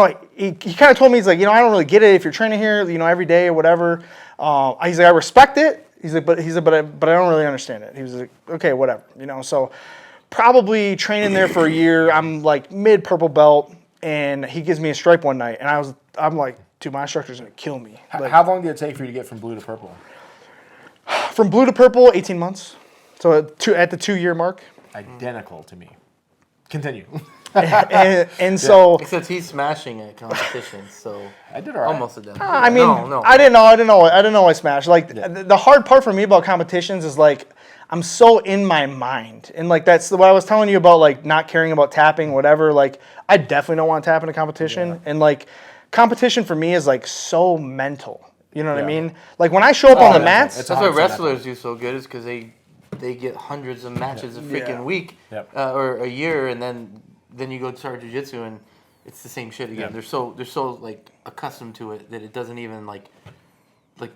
kind of told me, he's like, I don't really get it if you're training here, every day or whatever. He's like, I respect it. He's like, but I don't really understand it. He was like, okay, whatever, So probably training there for a year. I'm like mid purple belt, and he gives me a stripe one night, and I'm like, dude, my instructor's gonna kill me. Like, How long did it take for you to get from blue to purple? from blue to purple, 18 months. So at the 2-year mark. Identical to me. Continue. and so Except he's smashing at competitions, so I did all right. almost a done. I mean, no. I didn't know I smashed. Like the hard part for me about competitions is like I'm so in my mind, and like that's what I was telling you about, like not caring about tapping, whatever. Like I definitely don't want to tap in a competition, and like competition for me is like so mental. You know what I mean? Like when I show up on the mats, That's why wrestlers do so good, is because they get hundreds of matches a freaking week or a year, and then you go start jiu-jitsu and it's the same shit again. They're so like accustomed to it that it doesn't even like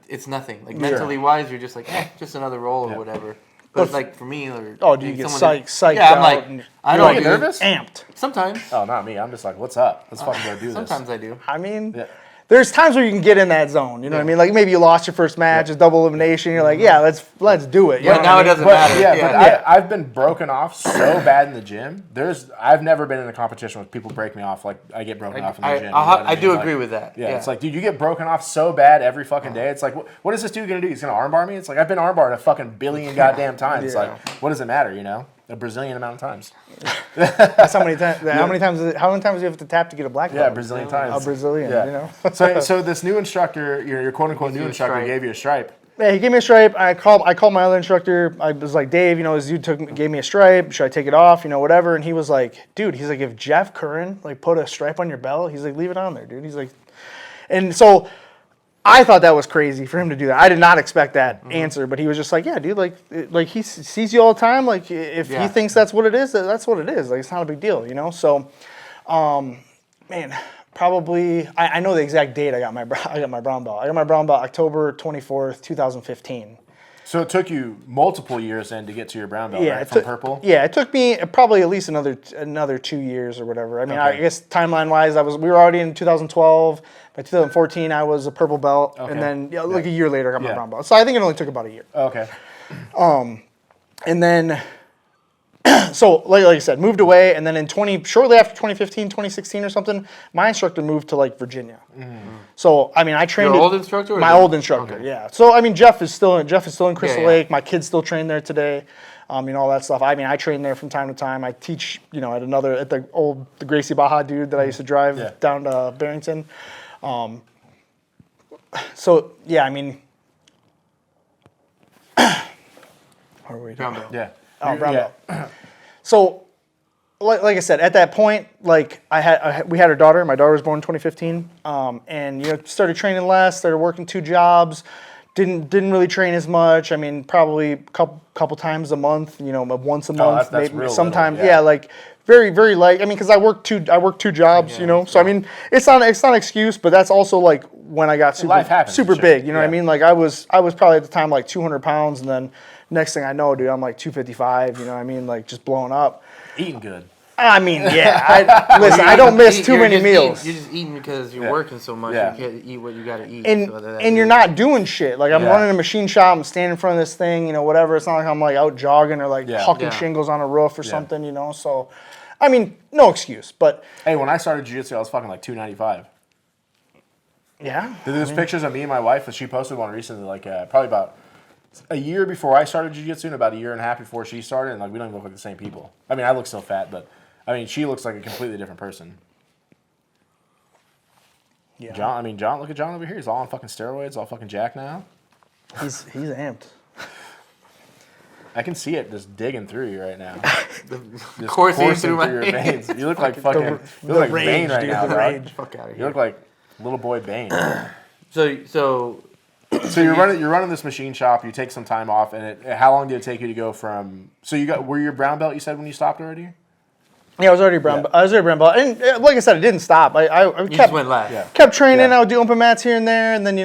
it's nothing. Like mentally wise, you're just like just another roll or whatever. But like for me, or do you get psyched yeah, out? I'm like, I don't get nervous? Amped. Sometimes. Oh, not me. I'm just like, what's up? Let's fucking go do this. Sometimes I do. I mean, there's times where you can get in that zone. You know what I mean? Like maybe you lost your first match, it's double elimination. You're like, yeah, let's do it. You know But now what it I mean? doesn't matter. But I've been broken off so bad in the gym. I've never been in a competition with people break me off like I get broken off in the gym. You know what I mean? do Like, agree with that. Yeah, it's like, dude, you get broken off so bad every fucking day. It's like, what is this dude gonna do? He's gonna armbar me? It's like, I've been armbarred a fucking billion goddamn times. It's like, what does it matter? A Brazilian amount of times. That's how many times. How many times do you have to tap to get a black belt? Yeah, Brazilian times. A Brazilian, Yeah. So this new instructor, your quote unquote new instructor, gave you a stripe. Yeah, he gave me a stripe. I called my other instructor. I was like, Dave, this dude gave me a stripe. Should I take it off? Whatever. And he was like, dude, he's like, if Jeff Curran put a stripe on your belt, he's like, leave it on there, dude. He's like, and so I thought that was crazy for him to do that. I did not expect that answer, but he was just like, yeah, dude, like he sees you all the time. Like if he thinks that's what it is, that's what it is. Like it's not a big deal, So, man, probably I know the exact date I got my brown belt. I got my brown belt October 24th, 2015. So it took you multiple years then to get to your brown belt, Yeah, right? From purple? Yeah, it took me probably at least another 2 years or whatever. I mean, I guess timeline wise, we were already in 2012. By 2014, I was a purple belt, and then like a year later, I got my brown belt. So I think it only took about a year. Okay. And then, so like I said, moved away, and then shortly after 2015, 2016 or something, my instructor moved to Virginia. So I mean, I trained Your old instructor? My old instructor, yeah. So I mean, Jeff is still in Crystal Lake. My kids still train there today. All that stuff. I mean, I train there from time to time. I teach, at the Gracie Baja dude that I used to drive down to Barrington. So yeah, I mean, how are we doing? Brown belt. Yeah. Oh, brown belt. So, like I said, at that point, we had our daughter. My daughter was born in 2015, and started training less, started working 2 jobs, Didn't really train as much. I mean, probably a couple times a month. Once a month, that's maybe real sometimes. little, yeah. Like very very light. I mean, because I work two jobs. So I mean, it's not an excuse, but that's also like when I got Life happens super and shit. big. You know what I mean? Like I was probably at the time like 200 pounds, and then next thing I know, dude, I'm like 255. You know what I mean? Like just blowing up. Eating good. I mean, yeah. Listen, I don't miss too many meals. You're just eating because you're working so much. Yeah. You can't eat what you got to eat. And you're not doing shit. Like I'm running a machine shop, I'm standing in front of this thing, whatever. It's not like I'm like out jogging or like hucking shingles on a roof or something, So, I mean, no excuse. But hey, when I started jiu-jitsu, I was fucking like 295. Yeah. There's pictures of me and my wife that she posted one recently, like probably about a year before I started jiu-jitsu and about a year and a half before she started, and like we don't even look like the same people. I mean, I look so fat, but I mean, she looks like a completely different person. Yeah. John, look at John over here. He's all on fucking steroids, all fucking jacked now. He's amped. I can see it just digging through you right now. Just coursing through my your veins. You look like fucking. You look like rage, Bane right dude, now, the bro. rage. Fuck out of You here. look like little boy Bane. So you're running this machine shop. You take some time off, and how long did it take you to go from? So were you a brown belt? You said when you stopped already. Yeah, I was already brown. I was already brown belt, and like I said, it didn't stop. I you just went last. kept training. I would do open mats here and there, and then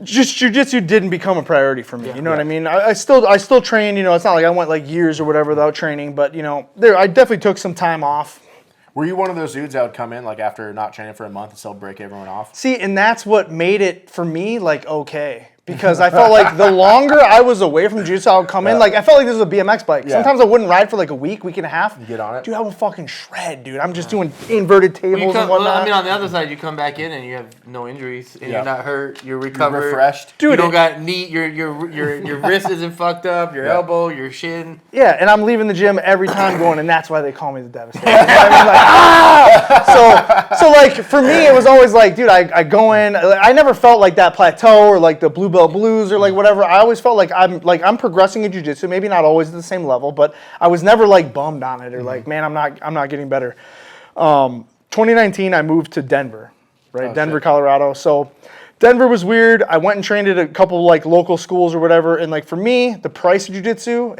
just jiu-jitsu didn't become a priority for me. You know what I mean? I still train. It's not like I went like years or whatever without training, but I definitely took some time off. Were you one of those dudes that would come in like after not training for a month and still break everyone off? See, and that's what made it for me like okay. Because I felt like the longer I was away from jiu-jitsu, I would come in. Like, I felt like this was a BMX bike. Yeah. Sometimes I wouldn't ride for like a week and a half. You get on it? Dude, I would fucking shred, dude. I'm just doing inverted tables and whatnot. I mean, on the other side, you come back in and you have no injuries, and you're not hurt. You're recovered. You're refreshed. Dude, you don't got knee. Your wrist isn't fucked up. Your elbow, your shin. Yeah, and I'm leaving the gym every time going, and that's why they call me the Devastator. You know what I mean? Like, ah! So like, for me, it was always like, dude, I go in. I never felt like that plateau or like the blue belt blues or like whatever. I always felt like I'm progressing in jiu-jitsu, maybe not always at the same level, but I was never like bummed on it or like, man, I'm not getting better. 2019 I moved to Denver, right? Denver, Colorado. So Denver was weird. I went and trained at a couple like local schools or whatever, and like for me, the price of jiu-jitsu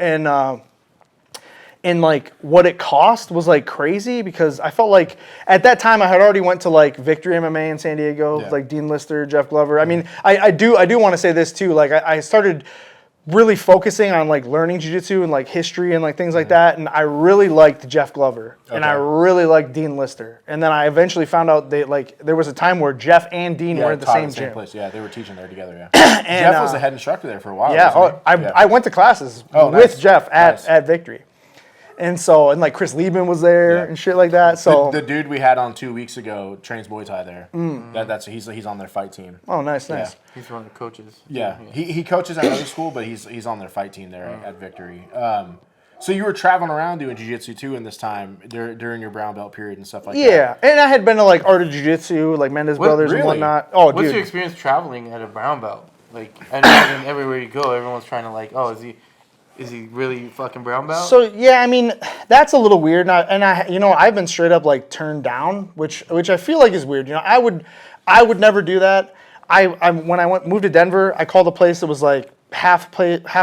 and like what it cost was like crazy because I felt like at that time I had already went to like Victory MMA in San Diego, like Dean Lister, Jeff Glover. I mean, I do want to say this too. Like I started really focusing on like learning jiu-jitsu and like history and like things like that, and I really liked Jeff Glover and I really liked Dean Lister. And then I eventually found out there was a time where Jeff and Dean were at the same gym. Place. Yeah, they were teaching there together. Yeah, and, Jeff was the head instructor there for a while. Yeah, I went to classes with Jeff at Victory. And so, and like Chris Liebman was there and shit like that. So the dude we had on 2 weeks ago trains Muay Thai there. He's on their fight team. Oh, nice. He's one of the coaches. Yeah. He coaches at another school, but he's on their fight team there at Victory. So you were traveling around doing jiu-jitsu too in this time during your brown belt period and stuff like that. Yeah, and I had been to like Art of Jiu-Jitsu, like Mendez Brothers and whatnot. Oh, What's your experience traveling at a brown belt? Like, I know everywhere you go, everyone's trying to like, oh, is he really fucking brown belt? So yeah, I mean that's a little weird, and I've been straight up like turned down, which I feel like is weird. I would never do that. When I moved to Denver, I called a place that was like half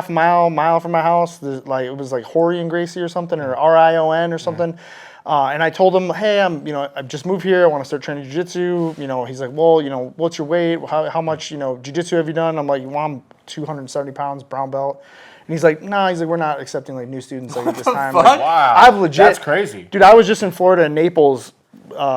mile from my house. Like it was like Horry and Gracie or something, or RION or something. And I told him, hey, I've just moved here. I want to start training jiu-jitsu. He's like, well, what's your weight? How much, jiu-jitsu have you done? I'm like, well, I'm 270 pounds, brown belt. And he's like, nah, we're not accepting like new students like at this time. Like, wow. I've legit. That's crazy. Dude, I was just in Florida in Naples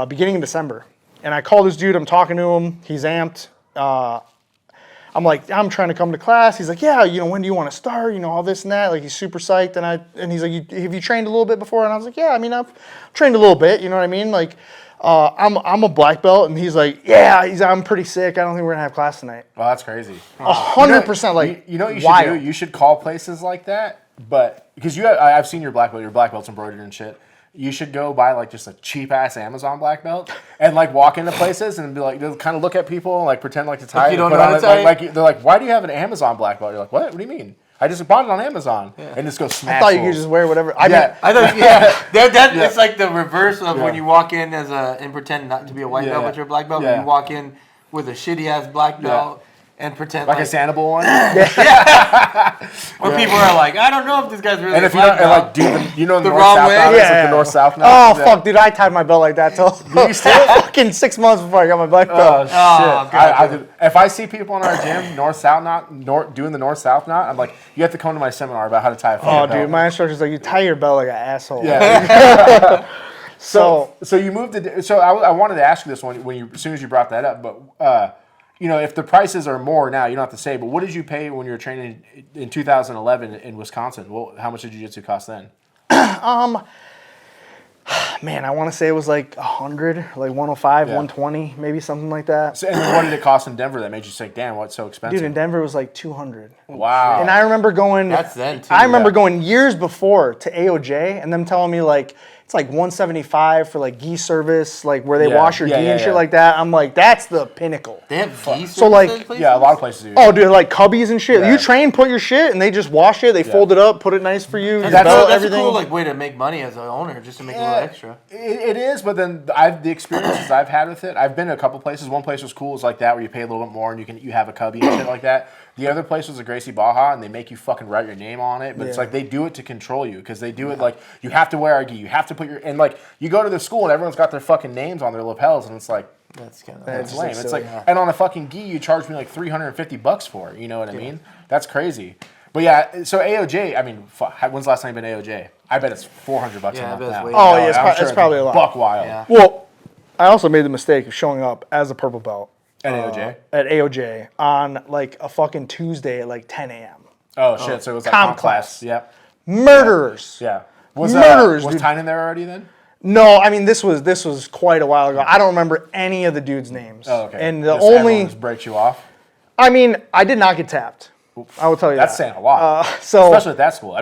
beginning of December. And I call this dude, I'm talking to him, he's amped. I'm like, I'm trying to come to class. He's like, yeah, when do you want to start? All this and that. Like he's super psyched. And he's like, have you trained a little bit before? And I was like, yeah, I've trained a little bit, you know what I mean? Like, I'm a black belt, and he's like, yeah, I'm pretty sick. I don't think we're gonna have class tonight. Well, that's crazy. 100%. Like, you know what you should do? You should call places like that, but because I've seen your black belt's embroidered and shit. You should go buy like just a cheap ass Amazon black belt and like walk into places and be like, they'll kind of look at people and like pretend like to tie it. You don't know how to tie it. They're like, why do you have an Amazon black belt? You're like, what do you mean? I just bought it on Amazon and just go smash. I thought you could just wear whatever. It's like the reverse of when you walk in and pretend not to be a white belt, but you're a black belt. When you walk in with a shitty ass black belt, and pretend like a Sanibel one. Where people are like, I don't know if this guy's really. And if you don't, like, you know the north wrong south way? knot is like the north south knot. Oh fuck, dude! I tied my belt like that till fucking 6 months before I got my black belt. Oh shit! If I see people in our gym north south knot, doing the north south knot, I'm like, you have to come to my seminar about how to tie a belt. Dude, my instructor's like, you tie your belt like an asshole. Yeah. So you moved to. So I wanted to ask you this one as soon as you brought that up, but. If the prices are more now, you don't have to say, but what did you pay when you were training in 2011 in Wisconsin? Well, how much did jiu-jitsu cost then? Man, I want to say it was like 100, like 105, 120, maybe something like that. So, and then what did it cost in Denver that made you say, damn, what's so expensive? Dude, in Denver it was like 200. Wow. And I remember going. That's then too. I remember going years before to AOJ and them telling me like it's like 175 for like gi service, like where they wash your gi and shit like that. I'm like, that's the Pinnacle. They have gi so like, a lot of places do. Oh, dude, like Cubbies and shit. Yeah. You train, put your shit, and they just wash it. They fold it up, put it nice for you. That's everything. A cool like way to make money as an owner, just to make a little extra. It is, but then the experiences I've had with it, I've been to a couple places. One place was cool, it's like that where you pay a little bit more and you have a cubby and shit like that. The other place was a Gracie Baja, and they make you fucking write your name on it. But it's like they do it to control you because they do it like you have to wear a gi, you have to put your and like you go to the school and everyone's got their fucking names on their lapels, and it's like that's kind of it's lame. It's like and on a fucking gi you charge me like $350 for it. You know what I mean? That's crazy. But yeah, so AOJ. I mean, when's the last time you been to AOJ? I bet it's $400 a month now. Oh yeah, it's probably a lot. Buck wild. Yeah. Well, I also made the mistake of showing up as a purple belt. At AOJ? At AOJ on like a fucking Tuesday at like 10 a.m. Oh shit! So it was like comp class. Yep. Murderers. Yeah. Was murderers. Was Tynan there already then? No, I mean this was quite a while ago. I don't remember any of the dudes' names. Oh, okay. And the just only just breaks you off. I mean, I did not get tapped. I will tell you that's that. saying a lot. So especially at that school. I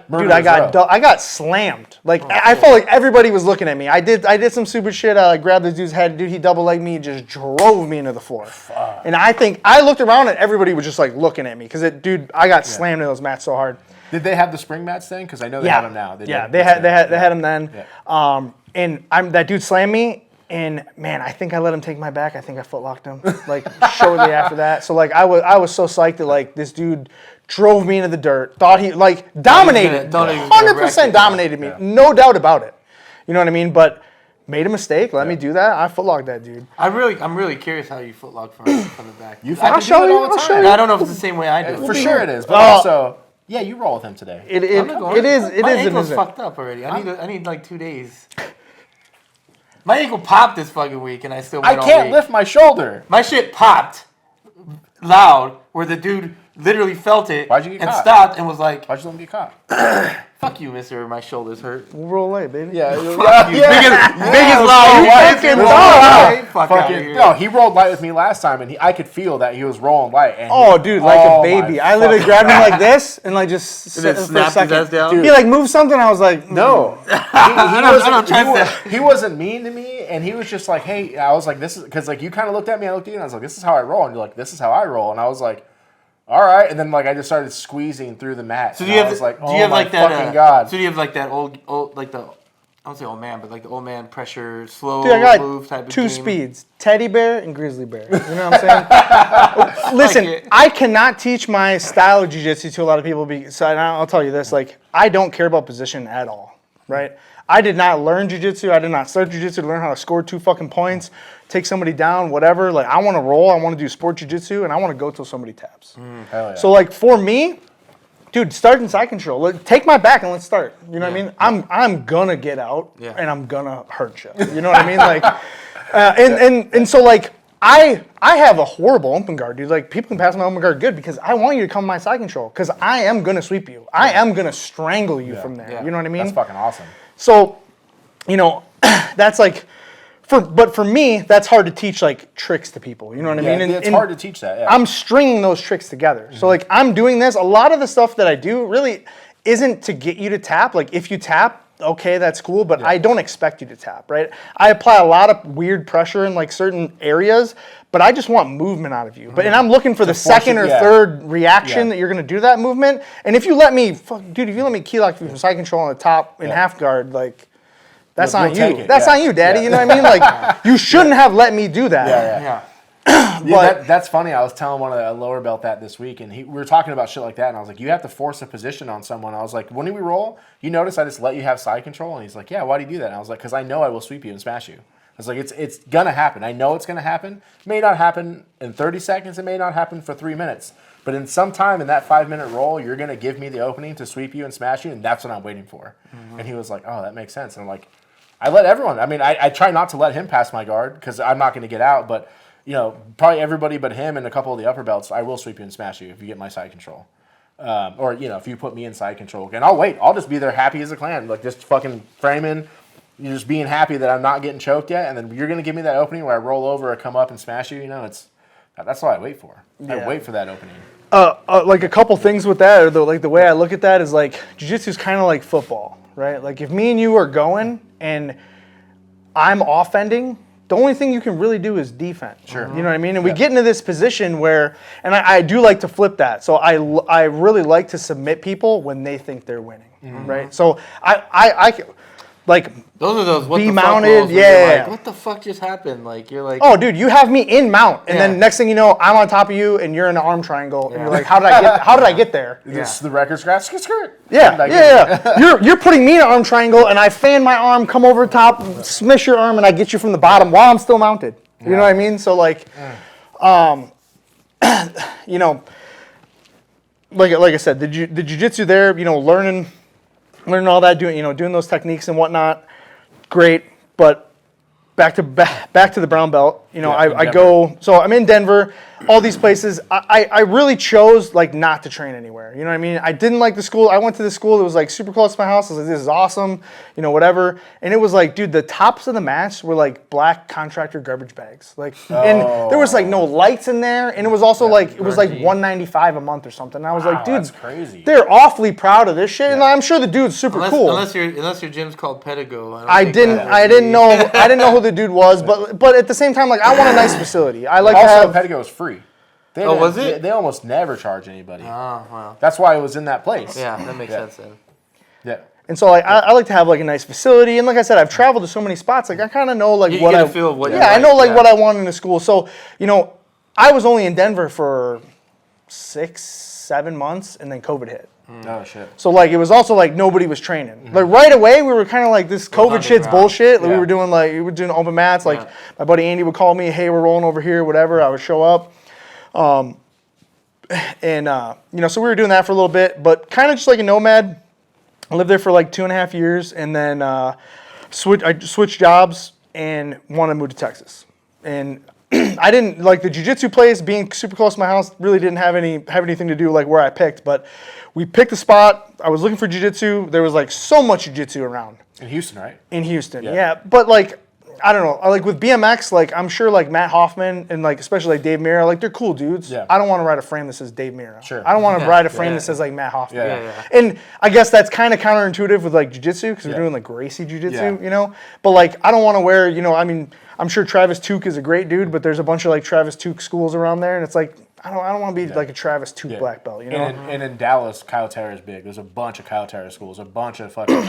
mean, I got slammed. Like I felt like everybody was looking at me. I did some stupid shit. I grabbed this dude's head. Dude, he double legged me, just drove me into the floor. Fuck. And I think I looked around and everybody was just like looking at me because I got slammed in those mats so hard. Did they have the spring mats then? Because I know they have them now. They had them then. Yeah. And that dude slammed me. And man, I think I let him take my back. I think I footlocked him like shortly after that. So like I was so psyched that like this dude drove me into the dirt. Thought he like dominated, 100% dominated me, no doubt about it. You know what I mean? But made a mistake. Let me do that. I footlocked that dude. I'm really curious how you footlock from the back. I'll show you. I'll show you. I don't know if it's the same way I do. For sure it is, but also. Yeah, you roll with him today. It is. My ankle's fucked up already. I need like 2 days. My ankle popped this fucking week, and I still went all can't week. lift my shoulder. My shit popped loud, where the dude literally felt it and stopped and was like, "Why'd you let him get caught?" Fuck you, mister. My shoulders hurt. We'll roll late, baby. Yeah. Fuck you. Biggest lie. Fuck out of here. No, he rolled light with me last time, and I could feel that he was rolling light. And dude, like a baby. I literally grabbed him like this and like just snapped his ass down. He like moved something. I was like, no. He wasn't mean to me, and he was just like, hey. I was like, this is because like you kind of looked at me. I looked at you, and I was like, this is how I roll, and you're like, this is how I roll, and I was like. All right, and then like I just started squeezing through the mat. So do you have like, do you have like that? Fucking God. So do you have like that old like the I don't say old man, but like the old man pressure, slow move type of two game? speeds: teddy bear and grizzly bear. You know what I'm saying? Listen, I cannot teach my style of jiu-jitsu to a lot of people. So I'll tell you this: like I don't care about position at all. Right? I did not learn jiu-jitsu. I did not start jiu-jitsu to learn how to score 2 fucking points, take somebody down, whatever. Like I want to roll. I want to do sport jiu-jitsu, and I want to go till somebody taps. Hell yeah. So like for me, dude, start in side control. Take my back and let's start. You know what I mean? I'm gonna get out and I'm gonna hurt you. You know what I mean? Like, and so like I have a horrible open guard, dude. Like people can pass my open guard good because I want you to come to my side control because I am gonna sweep you. I am gonna strangle you from there. You know what I mean? That's fucking awesome. So, you know, that's like, but for me, that's hard to teach like tricks to people. You know what I mean? And it's hard to teach that. Yeah. I'm stringing those tricks together. So like I'm doing this. A lot of the stuff that I do really isn't to get you to tap. Like if you tap, okay, that's cool, but I don't expect you to tap, right? I apply a lot of weird pressure in like certain areas, but I just want movement out of you. And I'm looking for the second or third reaction that you're gonna do that movement. And if you let me, if you let me key lock you from side control on the top in half guard, like that's on you. That's on you, daddy. You know what I mean? Like you shouldn't have let me do that. Yeah. That's funny. I was telling one of the lower belt that this week, and we were talking about shit like that, and I was like, you have to force a position on someone. I was like, when we roll, you notice I just let you have side control? And he's like, yeah, why do you do that? And I was like, because I know I will sweep you and smash you. I was like, it's going to happen. I know it's going to happen. It may not happen in 30 seconds. It may not happen for 3 minutes. But in some time in that 5-minute roll, you're going to give me the opening to sweep you and smash you, and that's what I'm waiting for. Mm-hmm. And he was like, oh, that makes sense. And I'm like, I let everyone. I mean, I try not to let him pass my guard because I'm not going to get out. But, probably everybody but him and a couple of the upper belts, I will sweep you and smash you if you get my side control. Or, if you put me in side control. And I'll wait. I'll just be there happy as a clam. Like, just fucking framing. You're just being happy that I'm not getting choked yet. And then you're going to give me that opening where I roll over or come up and smash you. That's all I wait for. Yeah. I wait for that opening. Like a couple things with that, or the way I look at that is like jiu-jitsu is kind of like football, right? Like if me and you are going and I'm offending, the only thing you can really do is defend. Sure. You know what I mean? And we get into this position where, and I do like to flip that. So I really like to submit people when they think they're winning, right? So I like those are those what be the mounted, fuck yeah. Like, what the fuck just happened? Like you're like, oh, dude, you have me in mount, and then next thing you know, I'm on top of you, and you're in an arm triangle, and you're like, how did I get there? This is the record scratch, skirt. Yeah. You're putting me in an arm triangle, and I fan my arm, come over top, smish your arm, and I get you from the bottom while I'm still mounted. You know what I mean? So like, like I said, the jiu-jitsu there, learning all that, doing those techniques and whatnot, great. But back to the brown belt. I go. So I'm in Denver. All these places. I really chose not to train anywhere. You know what I mean? I didn't like the school. I went to the school that was like super close to my house. I was like, this is awesome. Whatever. And it was like, dude, the tops of the mats were like black contractor garbage bags. And there was like no lights in there. And it was also it was like $195 a month or something. And I was like, dude, that's crazy. They're awfully proud of this shit. And I'm sure the dude's super cool. Unless your gym's called Pinnacle. I didn't know who the dude was, but at the same time, I want a nice facility. I like also, to have. Pettigo is free. Was it? They almost never charge anybody. Oh, wow. That's why it was in that place. Yeah, that makes sense then. Yeah. And so I like to have a nice facility, and like I said, I've traveled to so many spots. I kind of know what I what I want in a school. So I was only in Denver for 6-7 months, and then COVID hit. Oh shit. So it was also nobody was training. Mm-hmm. Right away we were kind of this COVID shit's bullshit. We were doing open mats. My buddy Andy would call me, hey, we're rolling over here, whatever. I would show up. So we were doing that for a little bit, but kind of just like a nomad. I lived there for 2.5 years, and then I switched jobs and wanted to move to Texas. And I didn't like the jiu-jitsu place being super close to my house. Really didn't have anything to do where I picked, but we picked a spot. I was looking for jiu-jitsu. There was so much jiu-jitsu around. In Houston, right? In Houston, yeah. But I don't know. With BMX, I'm sure Matt Hoffman and especially Dave Mira, they're cool dudes. Yeah. I don't want to ride a frame that says Dave Mira. Sure. I don't want to ride a frame that says Matt Hoffman. Yeah. And I guess that's kind of counterintuitive with jiu-jitsu because we're doing Gracie jiu-jitsu, But I don't want to wear, I'm sure Travis Took is a great dude, but there's a bunch of Travis Took schools around there, and it's I don't want to be a Travis Took black belt, And in Dallas, Kyle Terra is big. There's a bunch of Kyle Terra schools, a bunch of fucking.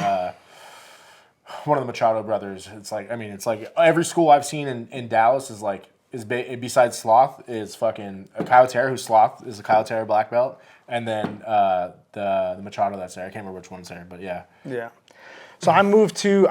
One of the Machado brothers. It's every school I've seen in Dallas is besides Sloth is fucking a Kyle Terra, who's Sloth is a Kyle Terra black belt, and then the Machado that's there. I can't remember which one's there, but yeah. Yeah. So I moved to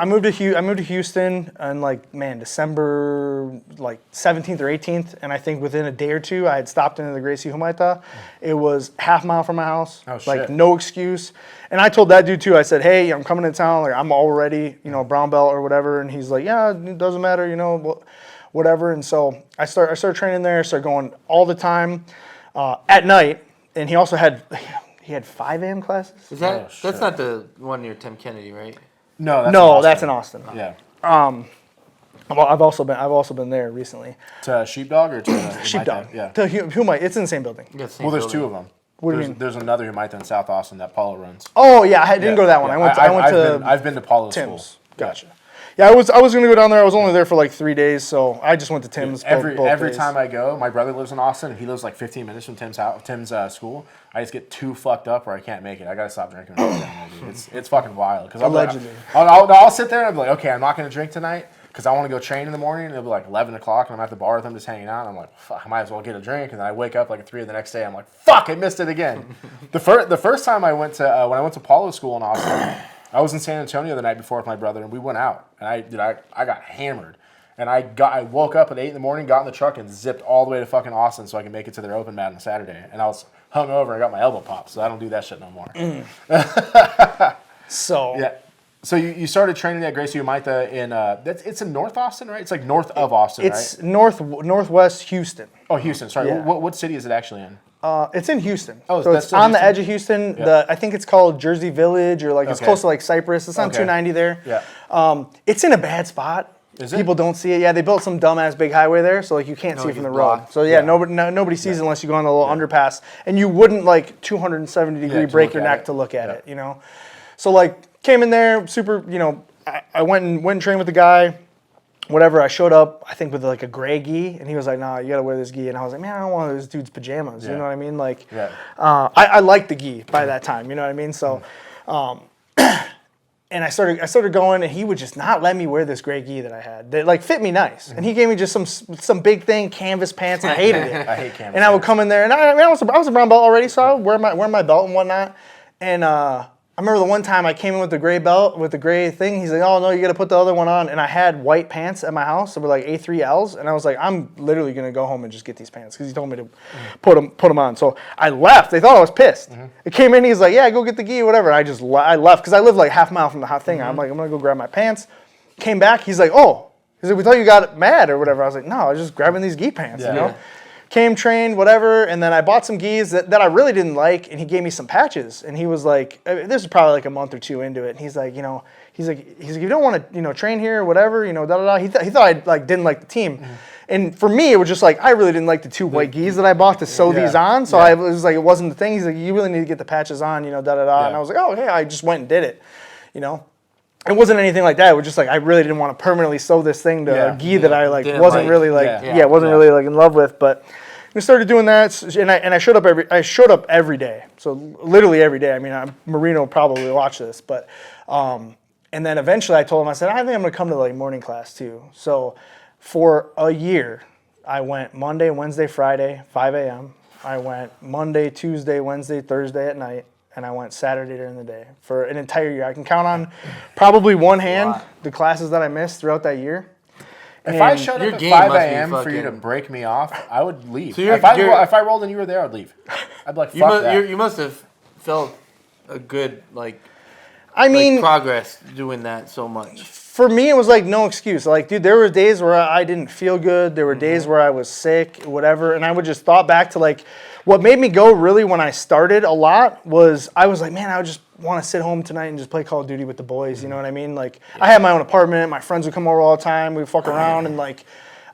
Houston in December 17th or 18th, and I think within a day or two I had stopped into the Gracie Humaita. It was half a mile from my house. Oh shit. No excuse. And I told that dude too. I said, "Hey, I'm coming to town. I'm already a brown belt or whatever." And he's like, "Yeah, it doesn't matter, whatever." And so I started training there. Started going all the time at night. And he also had 5 a.m. classes. Is that that's not the one near Tim Kennedy, right? No, that's in Austin. Yeah. I've also been there recently. To Sheepdog or to Sheepdog? Yeah. To Humaita. It's in the same building. Well, there's 2 of them. What do you mean? There's another Humaita in South Austin that Paulo runs. Oh yeah, I didn't go to that one. I've been to Paulo's Tim's. school. Gotcha. Yeah, I was gonna go down there. I was only there for 3 days, so I just went to Tim's. Every time I go, my brother lives in Austin, and he lives 15 minutes from Tim's school. I just get too fucked up where I can't make it. I gotta stop drinking. It's fucking wild. Allegedly. I'll sit there and I'll be like, okay, I'm not gonna drink tonight. because I want to go train in the morning. It'll be like 11 o'clock, and I'm at the bar with them just hanging out. And I'm like, fuck, I might as well get a drink. And then I wake up like at 3 the next day. I'm like, fuck, I missed it again. The first time I went to when I went to Palo School in Austin, I was in San Antonio the night before with my brother, and we went out, and I got hammered. And I woke up at 8 in the morning, got in the truck, and zipped all the way to fucking Austin so I could make it to their open mat on Saturday. And I was hungover and I got my elbow popped, so I don't do that shit no more. So yeah. So you started training at Gracie Umaita in it's in North Austin, right? It's like north of Austin, it's right? northwest Houston. Oh, Houston. Sorry. Yeah. What city is it actually in? It's in Houston. Oh, so that's it's on the Houston? edge of Houston. Yeah. I think it's called Jersey Village, or like it's close to like Cypress. It's on 290 there. Yeah. It's in a bad spot. Is it? People don't see it. Yeah, they built some dumbass big highway there, so like you can't see it from the road. So yeah, nobody sees it unless you go on the little underpass, and you wouldn't like 270 degree break your neck to look at it, you know. So like came in there super, you know. I went and trained with the guy. Whatever, I showed up, I think with like a gray gi, and he was like, "Nah, you gotta wear this gi." And I was like, "Man, I don't want this dude's pajamas." You know what I mean? Like, I liked the gi by that time. You know what I mean? So. And I started going, and he would just not let me wear this gray gi that I had. That like fit me nice, and he gave me just some big thing, canvas pants, and I hated it. I hate canvas. And I would come in there, and I was a brown belt already, so I would wear my belt and whatnot. And I remember the one time I came in with the gray belt, with the gray thing. He's like, "Oh no, you got to put the other one on." And I had white pants at my house that were like A3Ls, and I was like, "I'm literally gonna go home and just get these pants," because he told me to put them on. So I left. They thought I was pissed. It came in. He's like, "Yeah, go get the gi or whatever." I left because I live like half a mile from the hot thing. I'm like, I'm gonna go grab my pants. Came back. He's like, "Oh," he's like, "We thought you got mad or whatever." I was like, "No, I was just grabbing these gi pants, you know." Came, trained, whatever, and then I bought some gis that I really didn't like, and he gave me some patches, and he was like, this is probably like a month or two into it, and he's like, you don't want to, train here or whatever, da da da. He thought I like didn't like the team, and for me it was just like I really didn't like the two white gis that I bought to sew these on, so I was like, it wasn't the thing. He's like, you really need to get the patches on, da da da, and I was like, oh okay, I just went and did it, It wasn't anything like that. It was just like I really didn't want to permanently sew this thing to a gi that I like wasn't really like really like in love with. But we started doing that, and I showed up every day. So literally every day. I mean, Marino will probably watch this, but and then eventually I told him, I said, I think I'm gonna come to like morning class too. So for a year, I went Monday, Wednesday, Friday, 5 a.m. I went Monday, Tuesday, Wednesday, Thursday at night. And I went Saturday during the day for an entire year. I can count on probably one hand the classes that I missed throughout that year. If I showed up at 5 a.m. for you to break me off, I would leave. So if I rolled and you were there, I'd leave. I'd be like, fuck that. You must have felt a good, progress doing that so much. For me, it was like no excuse. Like, dude, there were days where I didn't feel good. There were days where I was sick, whatever. And I would just thought back to like, what made me go really when I started a lot was I was like, man, I would just want to sit home tonight and just play Call of Duty with the boys. You know what I mean? Like, I had my own apartment. My friends would come over all the time. We'd fuck around. And like,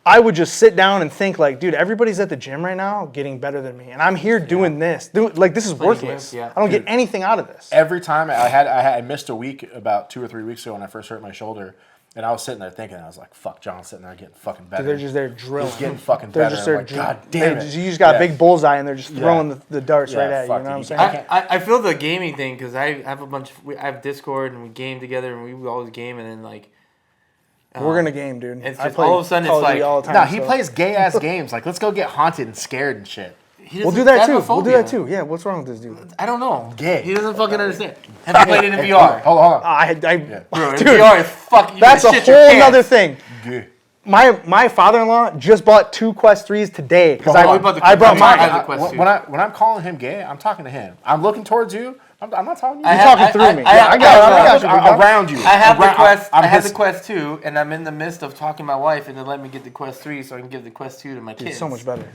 I would just sit down and think like, dude, everybody's at the gym right now getting better than me. And I'm here doing this. This is worthless. I don't get anything out of this. Every time I missed a week about 2 or 3 weeks ago when I first hurt my shoulder. And I was sitting there thinking, I was like, fuck, John's sitting there getting fucking better. They're just there drilling. He's getting fucking better. Just I'm like, God damn it. You just got a big bullseye and they're just throwing the darts right at you. You know what I'm saying? I feel the gaming thing because I have I have Discord and we game together and we always game and then like. We're going to game, dude. It's just all of a sudden it's like. All the time, no, he plays gay ass games. Like, let's go get haunted and scared and shit. We'll do that too. Yeah, what's wrong with this dude? I don't know. Gay. He doesn't fucking understand. Have you played it in VR? Hold on. Bro, dude, VR is fucking. That's a whole nother thing. Gay. My father-in-law just bought 2 Quest 3s today because I brought mine. When I'm calling him gay, I'm talking to him. I'm looking towards you. I'm not talking to you. You're talking through me. I got you. Around you. I have the Quest 2, and I'm in the midst of talking to my wife, and they let me get the Quest 3 so I can give the Quest 2 to my kids. It's so much better.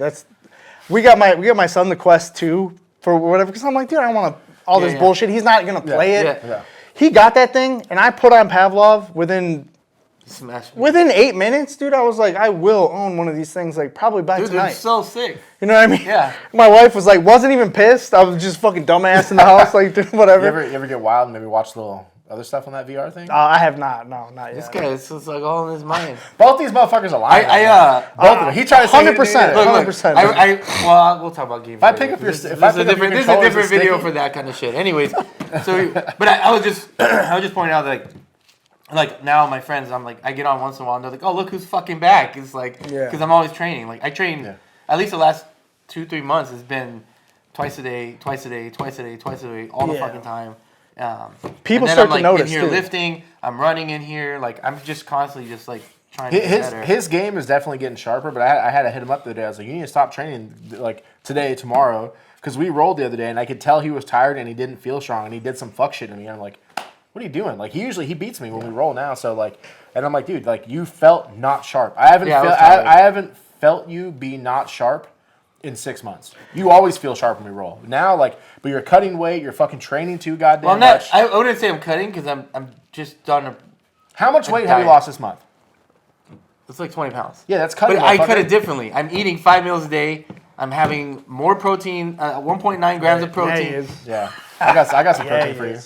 We got my son the Quest 2 for whatever because I'm like, dude, I don't want all this bullshit. He's not gonna play it. Yeah. He got that thing, and I put on Pavlov within 8 minutes, dude. I was like, I will own one of these things like probably by tonight. Dude, they're so sick. You know what I mean? Yeah. My wife was like, wasn't even pissed. I was just fucking dumbass in the house, like doing whatever. You ever get wild and maybe watch a little other stuff on that VR thing? I have not. No, not yet. This guy is just like all in his mind. Both these motherfuckers are lying. Both of them. He tried to say 100%. 100%. We'll talk about games. If I pick up your, there's a different video for that kind of shit. Anyways, but I was just pointing out like like now my friends, I'm like, I get on once in a while and they're like, oh, look who's fucking back. It's like, because I'm always training. Like I train, at least the last 2-3 months has been twice a day, all the fucking time. People start to notice in here too. lifting, I'm running in here, like I'm just constantly just like trying to get better. His game is definitely getting sharper, but I had to hit him up the other day. I was like, you need to stop training like today, tomorrow, because we rolled the other day and I could tell he was tired and he didn't feel strong and he did some fuck shit to me. And I'm like, what are you doing? Like he beats me when we roll now. So like, and I'm like, dude, like you felt not sharp. I haven't felt you be not sharp in 6 months. You always feel sharp when we roll. Now, like, but you're cutting weight. You're fucking training too goddamn much. I wouldn't say I'm cutting because I'm just done. How much weight have you lost this month? It's like 20 pounds. Yeah, that's cutting. But I cut it differently. I'm eating 5 meals a day. I'm having more protein, 1.9 grams of protein. Yeah, I got some protein for you.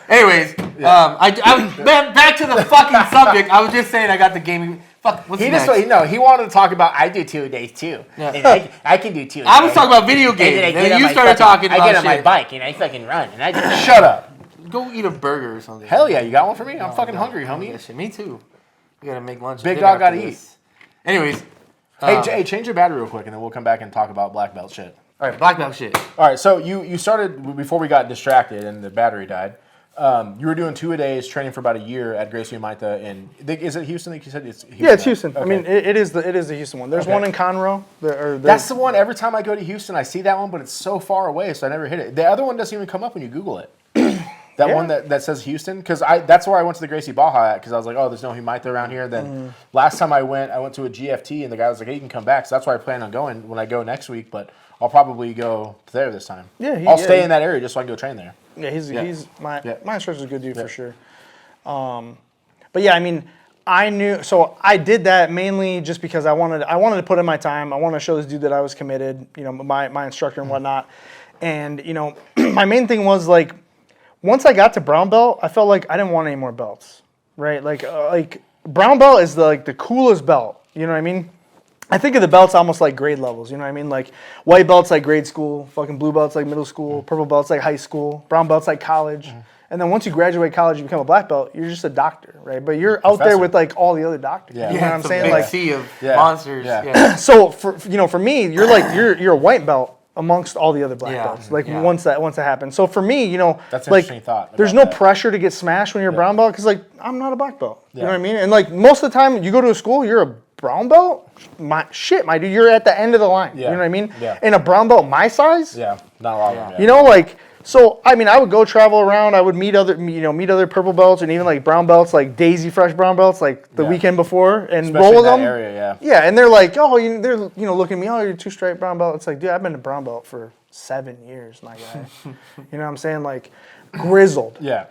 Anyways, back to the fucking subject. I was just saying I got the gaming. Fuck, what's next? He wanted to talk about I do 2 a day too. Yeah. And I can do 2 a day. I was talking about video games. And you started talking about I get on my bike and I fucking run. And I just shut up. Go eat a burger or something. Hell yeah, you got one for me? I'm fucking hungry, homie. Yeah, shit, me too. We gotta make lunch. Big dog gotta eat. Anyways. Hey, change your battery real quick and then we'll come back and talk about black belt shit. All right, black belt shit. All right, so you started, before we got distracted and the battery died, you were doing 2 a days, training for about a year at Gracie Maita in, is it Houston? Like you said, it's Houston. Yeah, it's Houston. Okay. I mean, it is the Houston one. There's one in Conroe. That's the one. Every time I go to Houston, I see that one, but it's so far away, so I never hit it. The other one doesn't even come up when you Google it. That one that says Houston, because that's where I went to the Gracie Baja at, because I was like, oh, there's no Humaita around here. Then last time I went to a GFT, and the guy was like, hey, you can come back. So that's where I plan on going when I go next week, but I'll probably go there this time. Yeah, I'll stay in that area just so I can go train there. Yeah, my instructor's a good dude for sure. But yeah, I mean, I did that mainly just because I wanted to put in my time. I wanted to show this dude that I was committed, my instructor and whatnot. And, my main thing was like, once I got to brown belt, I felt like I didn't want any more belts, right? Like brown belt is the coolest belt. You know what I mean? I think of the belts almost like grade levels. You know what I mean? Like white belts like grade school, fucking blue belts like middle school, purple belts like high school, brown belts like college. And then once you graduate college, you become a black belt. You're just a doctor, right? But you're out there with like all the other doctors. Yeah. You know what I'm saying? Big Like sea of monsters. Yeah. So for me, you're a white belt amongst all the other black belts. Like once that happens. So for me, that's an interesting thought. There's no pressure to get smashed when you're a brown belt because like I'm not a black belt. You know what I mean? And like most of the time you go to a school, you're a brown belt. My dude, you're at the end of the line. You know what I mean? Yeah. In a brown belt my size. Yeah, not a lot of them. Yeah. So I mean, I would go travel around. I would meet other purple belts and even like brown belts, like Daisy Fresh brown belts, like the weekend before, and especially roll with in that them. Area, Yeah, and they're like, oh, they're looking at me, oh, you're 2-stripe brown belt. It's like, dude, I've been a brown belt for 7 years, my guy. You know what I'm saying? Like, grizzled. Yeah.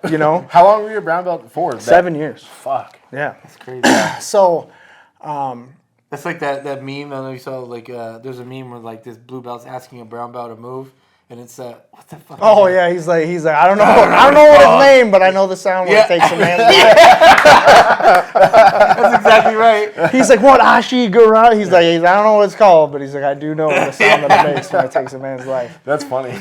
How long were you a brown belt for? 7 years. Fuck. Yeah. That's crazy. So, that's like that meme. I don't know if you saw, like, there's a meme where, like, this blue belt's asking a brown belt to move, and it's, what the fuck? Oh, yeah, he's like, I don't know what his name, but I know the sound when it takes a man's life. That's exactly right. He's like, what, Ashi Gura? He's like, I don't know what it's called, but he's like, I do know the sound that it makes when it takes a man's life. That's funny.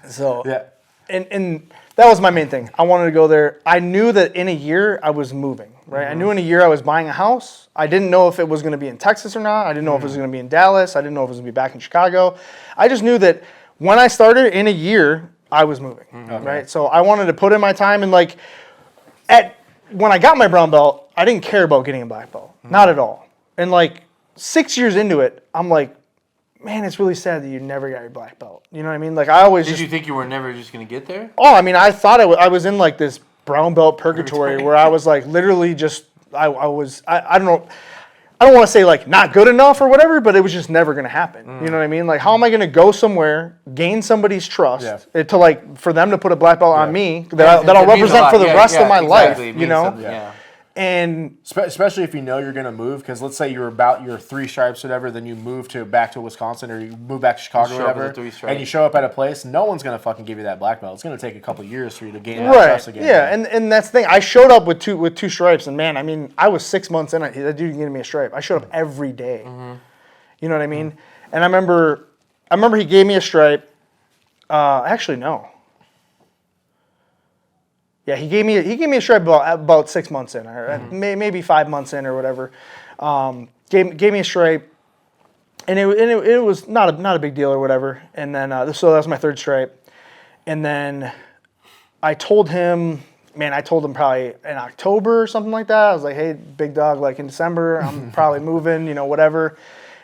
So, yeah. And that was my main thing. I wanted to go there. I knew that in a year I was moving, right? I knew in a year I was buying a house. I didn't know if it was going to be in Texas or not. I didn't know if it was going to be in Dallas. I didn't know if it was going to be back in Chicago. I just knew that when I started in a year, I was moving, right? So I wanted to put in my time and like when I got my brown belt, I didn't care about getting a black belt. Not at all. And like 6 years into it, I'm like, man, it's really sad that you never got your black belt. You know what I mean? Like I always Did you think you were never just going to get there? Oh, I mean, I thought I was in like this brown belt purgatory where I was like literally just, I don't know. I don't want to say like not good enough or whatever, but it was just never going to happen. You know what I mean? Like how am I going to go somewhere, gain somebody's trust to like, for them to put a black belt on me that I'll represent for the rest of my life, you know? And especially if you know you're going to move, because let's say you're about your 3 stripes or whatever, then you move back to Wisconsin or you move back to Chicago or whatever, and you show up at a place, no one's going to fucking give you that black belt. It's going to take a couple years for you to gain that trust again. Yeah, and that's the thing. I showed up with two stripes, and man, I mean, I was 6 months in. That dude didn't give me a stripe. I showed up every day. You know what I mean? And I remember he gave me a stripe. Actually, no. Yeah, he gave me a stripe about 6 months in, or maybe 5 months in, or whatever. Gave me a stripe, and it was not a big deal or whatever. And then so that was my 3rd stripe, and then I told him probably in October or something like that. I was like, hey, big dog, like in December, I'm probably moving, whatever.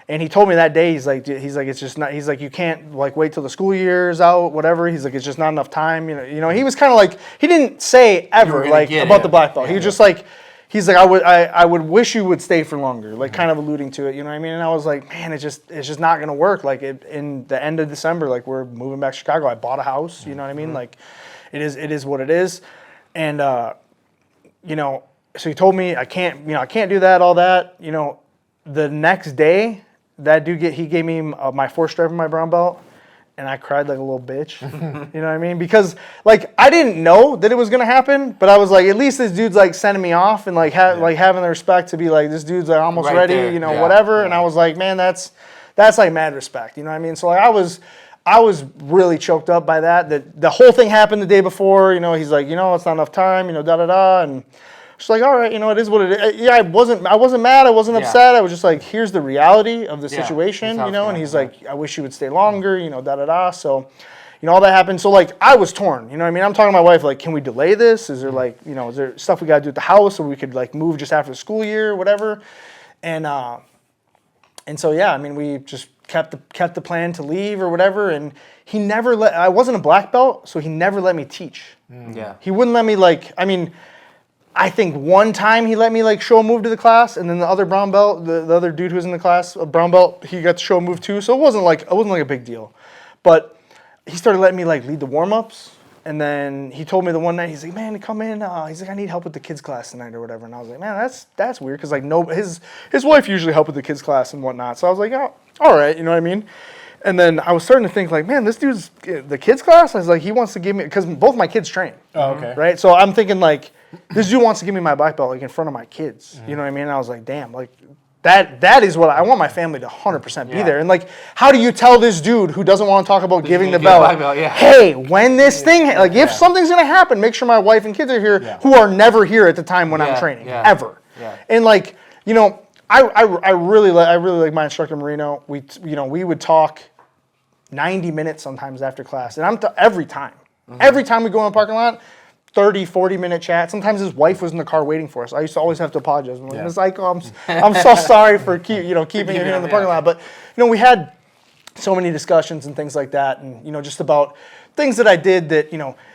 And he told me that day, he's like, it's just not, he's like, you can't like wait till the school year is out, whatever. He's like, it's just not enough time. He was kind of like, he didn't say ever like about the black belt. He was just like, he's like, I would wish you would stay for longer, like kind of alluding to it, you know what I mean? And I was like, man, it's just not gonna work. Like in the end of December, like we're moving back to Chicago. I bought a house, you know what I mean? Like it is what it is. And so he told me I can't do that, all that. The next day, that dude he gave me my 4th stripe on my brown belt, and I cried like a little bitch. You know what I mean? Because like I didn't know that it was gonna happen, but I was like, at least this dude's like sending me off and like like having the respect to be like, this dude's like almost right ready, there. Whatever. Yeah. And I was like, man, that's like mad respect. You know what I mean? So like I was really choked up by that. The whole thing happened the day before. He's like, it's not enough time. And just like, all right, it is what it is. Yeah, I wasn't mad. I wasn't upset. I was just like, here's the reality of the situation, And he's like, I wish you would stay longer, So, all that happened. So like, I was torn. You know what I mean? I'm talking to my wife like, can we delay this? Is there like, is there stuff we got to do at the house so we could like move just after the school year or whatever? And so yeah, I mean, we just kept the plan to leave or whatever. And he never I wasn't a black belt, so he never let me teach. Yeah. He wouldn't let me I think one time he let me like show a move to the class, and then the other brown belt, the other dude who was in the class, a brown belt, he got to show a move too. So it wasn't like a big deal. But he started letting me like lead the warm-ups, and then he told me the one night, he's like, man, come in. He's like, I need help with the kids class tonight or whatever. And I was like, man, that's weird, because like his wife usually helped with the kids class and whatnot. So I was like, oh, all right, you know what I mean? And then I was starting to think like, man, this dude's the kids class. I was like, he wants to give me, because both my kids train. Oh, okay. Right. So I'm thinking like, this dude wants to give me my black belt like in front of my kids. Mm-hmm. You know what I mean? And I was like, damn, like that is what I want my family to 100% be there. And like, how do you tell this dude who doesn't want to talk about giving the belt, hey, when this thing, like if something's going to happen, make sure my wife and kids are here who are never here at the time when I'm training, ever. Yeah. And like, I really like my instructor Marino. We would talk 90 minutes sometimes after class, and every time we go in the parking lot, 30, 40-minute chat. Sometimes his wife was in the car waiting for us. I used to always have to apologize. I'm like, Ms. Eichel, I'm so sorry for keeping him here in the parking lot. But we had so many discussions and things like that, and just about things that I did that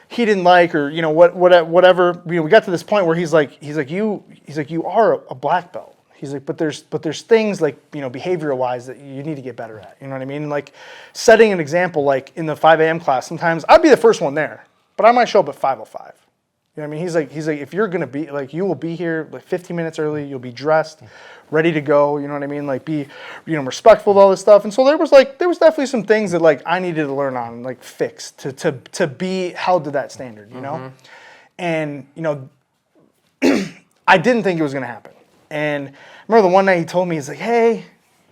he didn't like, or whatever. We got to this point where he's like you are a black belt. He's like, but there's things like, behavioral wise that you need to get better at. You know what I mean? Like setting an example, like in the 5 a.m. class, sometimes I'd be the first one there, but I might show up at 5:05. You know what I mean? He's like, if you're gonna be like, you will be here like 15 minutes early. You'll be dressed, ready to go. You know what I mean? Like be, respectful of all this stuff. And so there was definitely some things that like I needed to learn on, like fix to be held to that standard. And I didn't think it was gonna happen. And I remember the one night he told me, he's like, hey,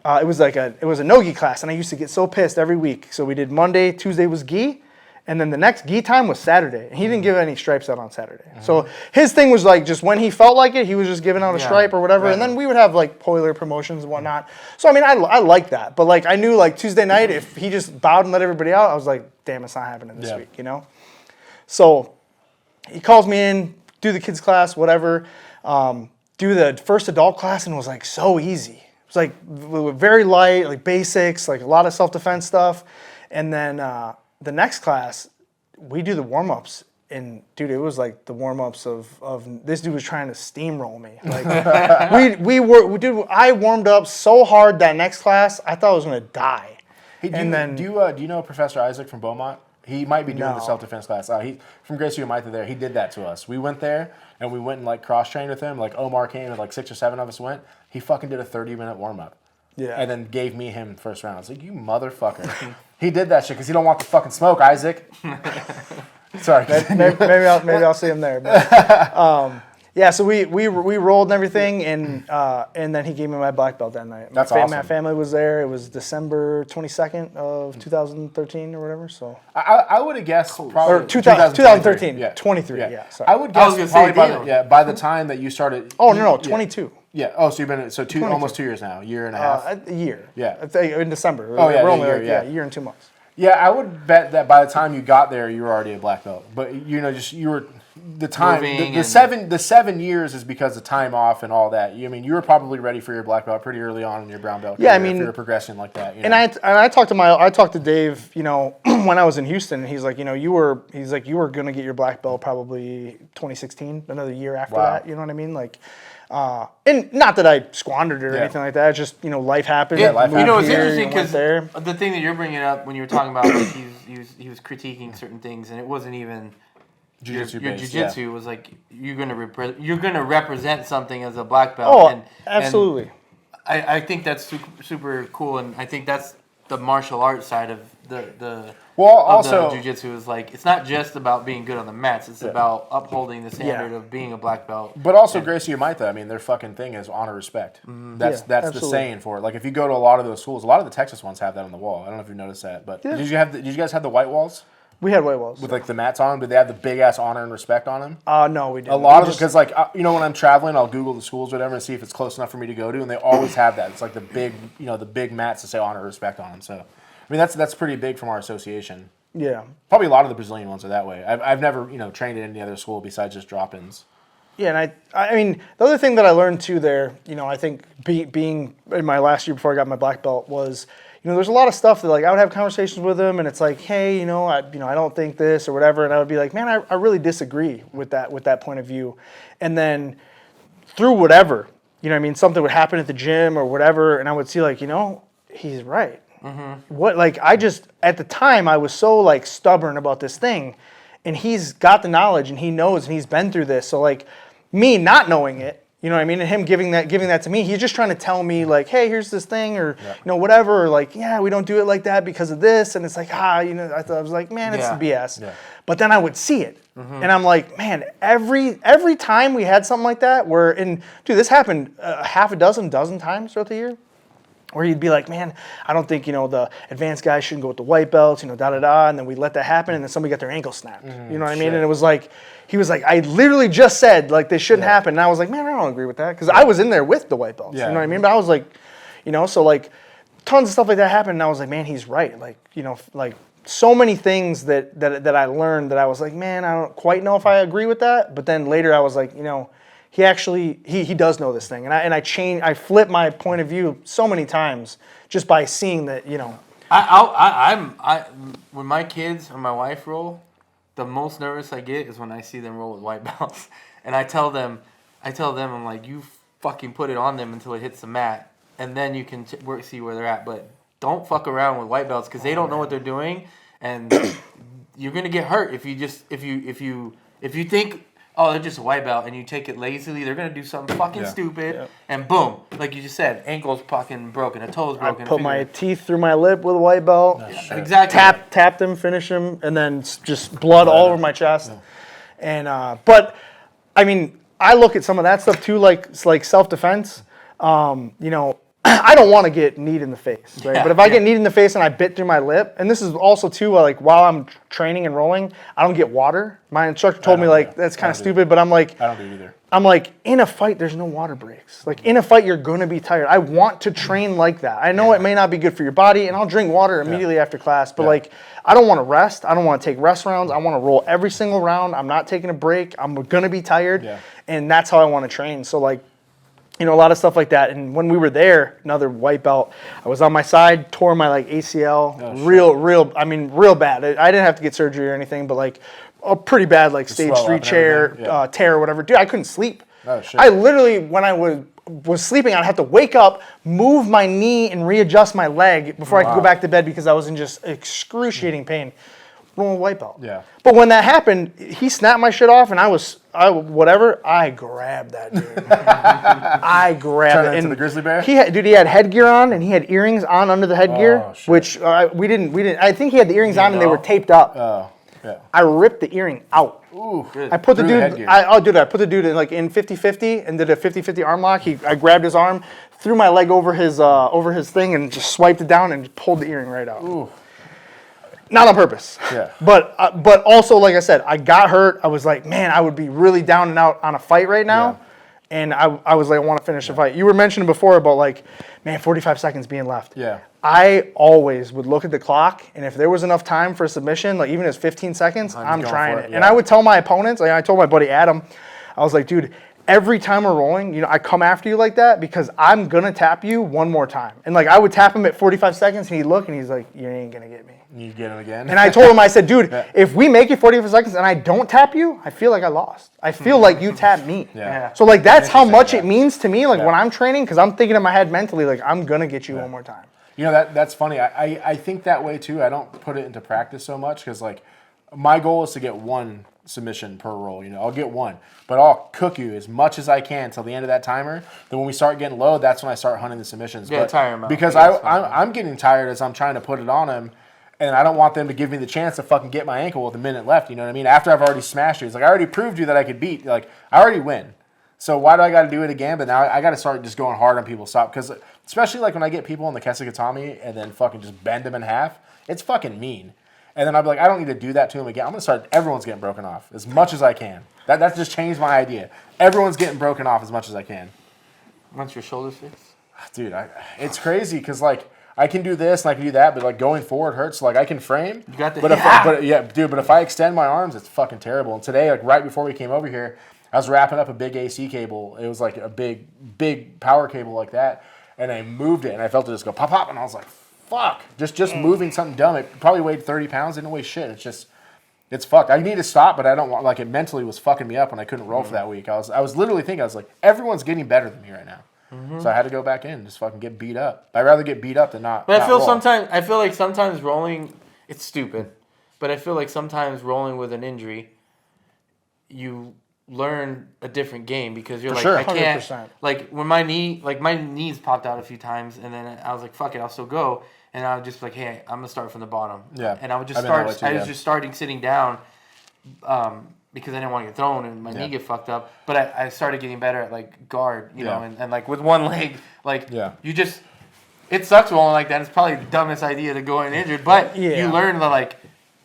it was a no-gi class, and I used to get so pissed every week. So we did Monday, Tuesday was gi, and then the next gi time was Saturday. And he didn't give any stripes out on Saturday. Mm-hmm. So his thing was like, just when he felt like it, he was just giving out a stripe or whatever. Right. And then we would have like Poiler promotions and whatnot. So I mean, I liked that. But like I knew like Tuesday night, if he just bowed and let everybody out, I was like, damn, it's not happening this week, So he calls me in, do the kids class, whatever. Do the first adult class, and it was like so easy. It was like very light, like basics, like a lot of self-defense stuff. And then the next class, we do the warm-ups, and dude, it was like the warm-ups of this dude was trying to steamroll me. Like I warmed up so hard that next class, I thought I was gonna die. Hey, do you know Professor Isaac from Beaumont? He might be doing the self-defense class. He from Gracie Umaita there. He did that to us. We went there and we went and like cross-trained with him. Like Omar came and like 6 or 7 of us went. He fucking did a 30-minute warm-up. Yeah. And then gave me him first round. I was like, you motherfucker. He did that shit because he don't want the fucking smoke, Isaac. Sorry. Maybe I'll see him there. But, Yeah, so we rolled and everything, and then he gave me my black belt that night. That's awesome. My family was there. It was December 22nd of 2013 or whatever. So I would have guessed probably or 2013, 23. Yeah, sorry. I would guess probably by the time that you started. Oh no, 22. Yeah. Oh, so you've been almost 2 years now, year and a half. A year. Yeah. In December. Oh yeah, we're only a year and 2 months. Yeah, I would bet that by the time you got there, you were already a black belt. But you were the time the 7 years is because of time off and all that. You were probably ready for your black belt pretty early on in your brown belt. Yeah, if you were progressing like that. And I talked to Dave, when I was in Houston, and he's like, you were gonna get your black belt probably 2016, another year after that. You know what I mean? Like. And not that I squandered it or anything like that. It's just life happened. Yeah, life happened. It's interesting because the thing that you're bringing up when you were talking about like he was critiquing certain things, and it wasn't even jiu-jitsu your based, jiu-jitsu was like you're gonna represent something as a black belt. Oh, absolutely. And I think that's super cool, and I think that's the martial arts side of the jiu-jitsu is like it's not just about being good on the mats. It's about upholding the standard of being a black belt. But also, Gracie, you might though. Their fucking thing is honor, respect. That's the saying for it. Like if you go to a lot of those schools, a lot of the Texas ones have that on the wall. I don't know if you noticed that, but did you guys have the white walls? We had white walls with like the mats on them. Did they have the big ass honor and respect on them? No, we didn't. A lot of them, because like when I'm traveling, I'll Google the schools or whatever and see if it's close enough for me to go to, and they always have that. It's like the big mats to say honor and respect on them. So that's pretty big from our association. Yeah. Probably a lot of the Brazilian ones are that way. I've never trained at any other school besides just drop-ins. Yeah, and the other thing that I learned too there, I think being in my last year before I got my black belt was, there's a lot of stuff that like I would have conversations with them, and it's like, hey, I don't think this or whatever, and I would be like, man, I really disagree with that point of view, and then through whatever, something would happen at the gym or whatever, and I would see like, he's right. Mm-hmm. What at the time I was so like stubborn about this thing, and he's got the knowledge and he knows and he's been through this. So like me not knowing it, and him giving that to me, he's just trying to tell me like, hey, here's this thing or whatever, or like, yeah, we don't do it like that because of this, and it's like I was like, man, it's BS. Yeah. But then I would see it. Mm-hmm. And I'm like, man, every time we had something like that, this happened half a dozen times throughout the year. Where he'd be like, man, I don't think, the advanced guys shouldn't go with the white belts, and then we let that happen, and then somebody got their ankle snapped. You know what I mean? And it was like, he was like, I literally just said, like, this shouldn't happen. And I was like, man, I don't agree with that. Because I was in there with the white belts. You know what I mean? But I was like, so like, tons of stuff like that happened, and I was like, man, he's right. Like, like, so many things that I learned that I was like, man, I don't quite know if I agree with that. But then later I was like, he actually he does know this thing, and I flip my point of view so many times just by seeing that when my kids or my wife roll, the most nervous I get is when I see them roll with white belts, and I tell them I'm like, you fucking put it on them until it hits the mat, and then you can see where they're at, but don't fuck around with white belts because they don't know what they're doing, and you're gonna get hurt if you think, oh, they're just a white belt, and you take it lazily, they're going to do something fucking stupid, and boom, like you just said, ankle's fucking broken, a toe's broken. I put my teeth through my lip with a white belt. Exactly. Tap them, finish them, and then just blood all over my chest. And but, I look at some of that stuff too, like self-defense. I don't want to get kneed in the face, right? But if I get kneed in the face and I bit through my lip, and this is also too, like while I'm training and rolling, I don't get water. My instructor told me like that's kind of stupid, but I'm like, I don't do it either. I'm like, in a fight, there's no water breaks. Like in a fight, you're gonna be tired. I want to train like that. I know it may not be good for your body, and I'll drink water immediately after class, but like, I don't want to rest. I don't want to take rest rounds. I want to roll every single round. I'm not taking a break. I'm gonna be tired, and that's how I want to train. So like, a lot of stuff like that. And when we were there, another white belt, I was on my side, tore my like ACL, real bad. I didn't have to get surgery or anything, but like a pretty bad like stage 3 tear or whatever. Dude, I couldn't sleep. Oh, shit. I literally, when I was sleeping, I'd have to wake up, move my knee, and readjust my leg before I could go back to bed because I was in just excruciating pain. Rolling white belt. Yeah. But when that happened, he snapped my shit off, and I grabbed that dude. I grabbed it. Into the grizzly bear? He had headgear on, and he had earrings on under the headgear, which we didn't. I think he had the earrings on, and they were taped up. Oh. Yeah. I ripped the earring out. Ooh, I put the through dude. headgear. I put the dude in like in 50-50 and did a 50-50 arm lock. I grabbed his arm, threw my leg over his thing, and just swiped it down and pulled the earring right out. Ooh. Not on purpose. Yeah. But also, like I said, I got hurt. I was like, man, I would be really down and out on a fight right now. Yeah. And I was like, I want to finish the fight. You were mentioning before about like, man, 45 seconds being left. Yeah. I always would look at the clock, and if there was enough time for a submission, like even if it's 15 seconds, I'm going trying for it. it, And yeah. I would tell my opponents, like I told my buddy Adam, I was like, dude, every time we're rolling, I come after you like that because I'm going to tap you one more time. And like I would tap him at 45 seconds, and he'd look, and he's like, you ain't going to get me. You get him again. And I told him, I said, dude, if we make it 45 seconds and I don't tap you, I feel like I lost. I feel like you tapped me. Yeah. So like that's how much yeah. it means to me. Like when I'm training, because I'm thinking in my head mentally, like I'm gonna get you one more time. You know, that's funny. I think that way too. I don't put it into practice so much because like my goal is to get one submission per roll. I'll get one, but I'll cook you as much as I can till the end of that timer. Then when we start getting low, that's when I start hunting the submissions. Yeah, tire him out. Because I'm getting tired as I'm trying to put it on him. And I don't want them to give me the chance to fucking get my ankle with a minute left. You know what I mean? After I've already smashed you. It's like, I already proved you that I could beat. Like, I already win. So why do I got to do it again? But now I got to start just going hard on people's stop. Because especially like when I get people in the Kesikatami and then fucking just bend them in half, it's fucking mean. And then I'll be like, I don't need to do that to them again. I'm going to start, everyone's getting broken off as much as I can. That just changed my idea. Everyone's getting broken off as much as I can. Once your shoulder's fixed? Dude, it's crazy because like, I can do this and I can do that, but like going forward hurts. So, like I can frame. You got the but if I extend my arms, it's fucking terrible. And today, like right before we came over here, I was wrapping up a big AC cable. It was like a big power cable like that, and I moved it and I felt it just go pop pop, and I was like, fuck, just moving something dumb. It probably weighed 30 pounds, didn't weigh shit. It's fucked. I need to stop, but I don't want. Like it mentally was fucking me up when I couldn't roll for that week. I was literally thinking, I was like, everyone's getting better than me right now. So I had to go back in and just fucking get beat up. I'd rather get beat up than not. But not I feel like sometimes rolling, it's stupid. But I feel like sometimes rolling with an injury, you learn a different game because you're like, sure. I can't. 100%. Like when my knees popped out a few times, and then I was like, fuck it, I'll still go. And I would just be like, hey, I'm gonna start from the bottom. Yeah. And I would just I've been that way start. too, I yeah. was just starting sitting down. Because I didn't want to get thrown and my knee get fucked up. But I started getting better at like guard, you know, and like with one leg, like you just, it sucks rolling like that. It's probably the dumbest idea to go in injured, but you learn that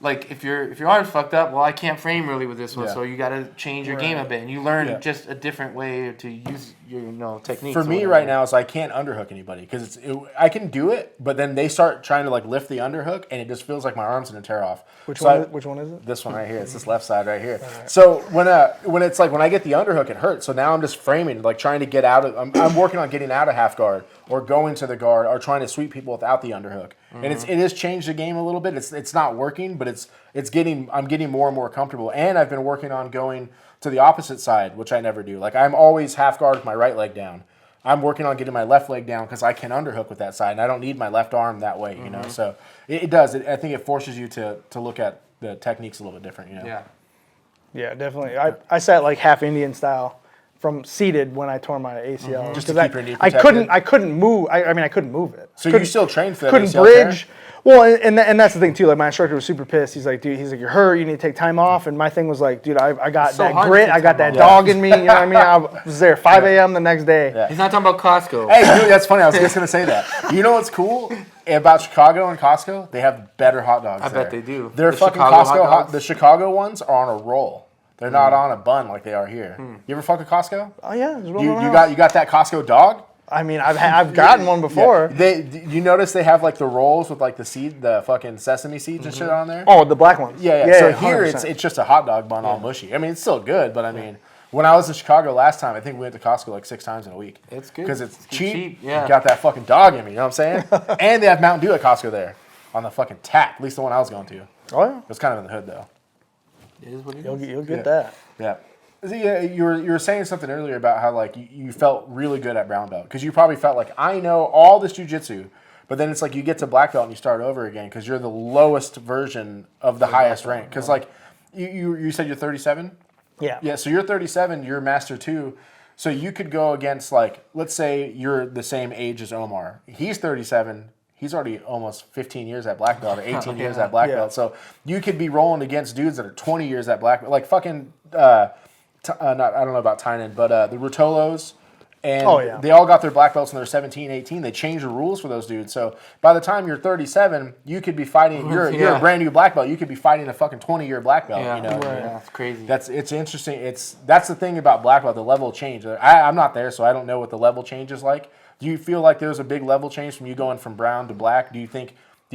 like if your arm's fucked up, well, I can't frame really with this one, so you got to change your game a bit, and you learn just a different way to use your techniques. For me right now, is I can't underhook anybody because I can do it, but then they start trying to like lift the underhook, and it just feels like my arm's gonna tear off. Which one is it? This one right here. It's this left side right here. Right. So when it's like when I get the underhook, it hurts. So now I'm just framing, like trying to get out of. I'm working on getting out of half guard or going to the guard or trying to sweep people without the underhook. Mm-hmm. And it has changed the game a little bit. It's not working, but I'm getting more and more comfortable. And I've been working on going to the opposite side, which I never do. Like I'm always half guard with my right leg down. I'm working on getting my left leg down because I can underhook with that side, and I don't need my left arm that way, you know. So it does. I think it forces you to look at the techniques a little bit different, you know. Yeah. Yeah, definitely. I sat like half Indian style from seated when I tore my ACL. Just to keep your knee protected. I couldn't move. I mean, I couldn't move it. So you still trained for that Couldn't ACL bridge. tear? Well, and that's the thing too. Like my instructor was super pissed. He's like, dude, you're hurt. You need to take time off. And my thing was like, dude, I got so that hard to grit. take I got time that off. dog in me. You know what I mean? I was there 5 a.m. the next day. Yeah. He's not talking about Costco. Hey, dude, that's funny. I was just gonna say that. You know what's cool about Chicago and Costco? They have better hot dogs. I bet they do. Their The fucking Chicago Costco hot dogs? the Chicago ones are on a roll. They're not on a bun like they are here. You ever fuck a Costco? Oh yeah, You got that Costco dog? I mean, I've gotten one before. Yeah. You notice they have like the rolls with like the fucking sesame seeds and shit on there? Oh, the black ones. Yeah. So here 100%. it's just a hot dog bun all mushy. I mean, it's still good, but I mean, when I was in Chicago last time, I think we went to Costco like 6 times in a week. It's good. Because it's cheap. Yeah. You got that fucking dog in me, you know what I'm saying? And they have Mountain Dew at Costco there on the fucking tap, at least the one I was going to. Oh yeah. It was kind of in the hood though. It is what it is. You'll get that. Yeah. See, you were saying something earlier about how like you felt really good at brown belt because you probably felt like I know all this jiu-jitsu, but then it's like you get to black belt and you start over again because you're the lowest version of the highest rank. Because like you said you're 37. Yeah. Yeah. So you're 37. You're master 2. So you could go against like let's say you're the same age as Omar. He's 37. he's already almost 15 years at black belt or 18 years at black belt. So you could be rolling against dudes that are 20 years at black belt. Like fucking, I don't know about Tynan, but the Rutolos. And they all got their black belts when they're 17, 18. They changed the rules for those dudes. So by the time you're 37, you could be fighting. You're a brand new black belt. You could be fighting a fucking 20-year black belt. Yeah, you know, that's crazy. It's interesting. That's the thing about black belt. The level change. I'm not there, so I don't know what the level change is like. Do you feel like there's a big level change from you going from brown to black? Do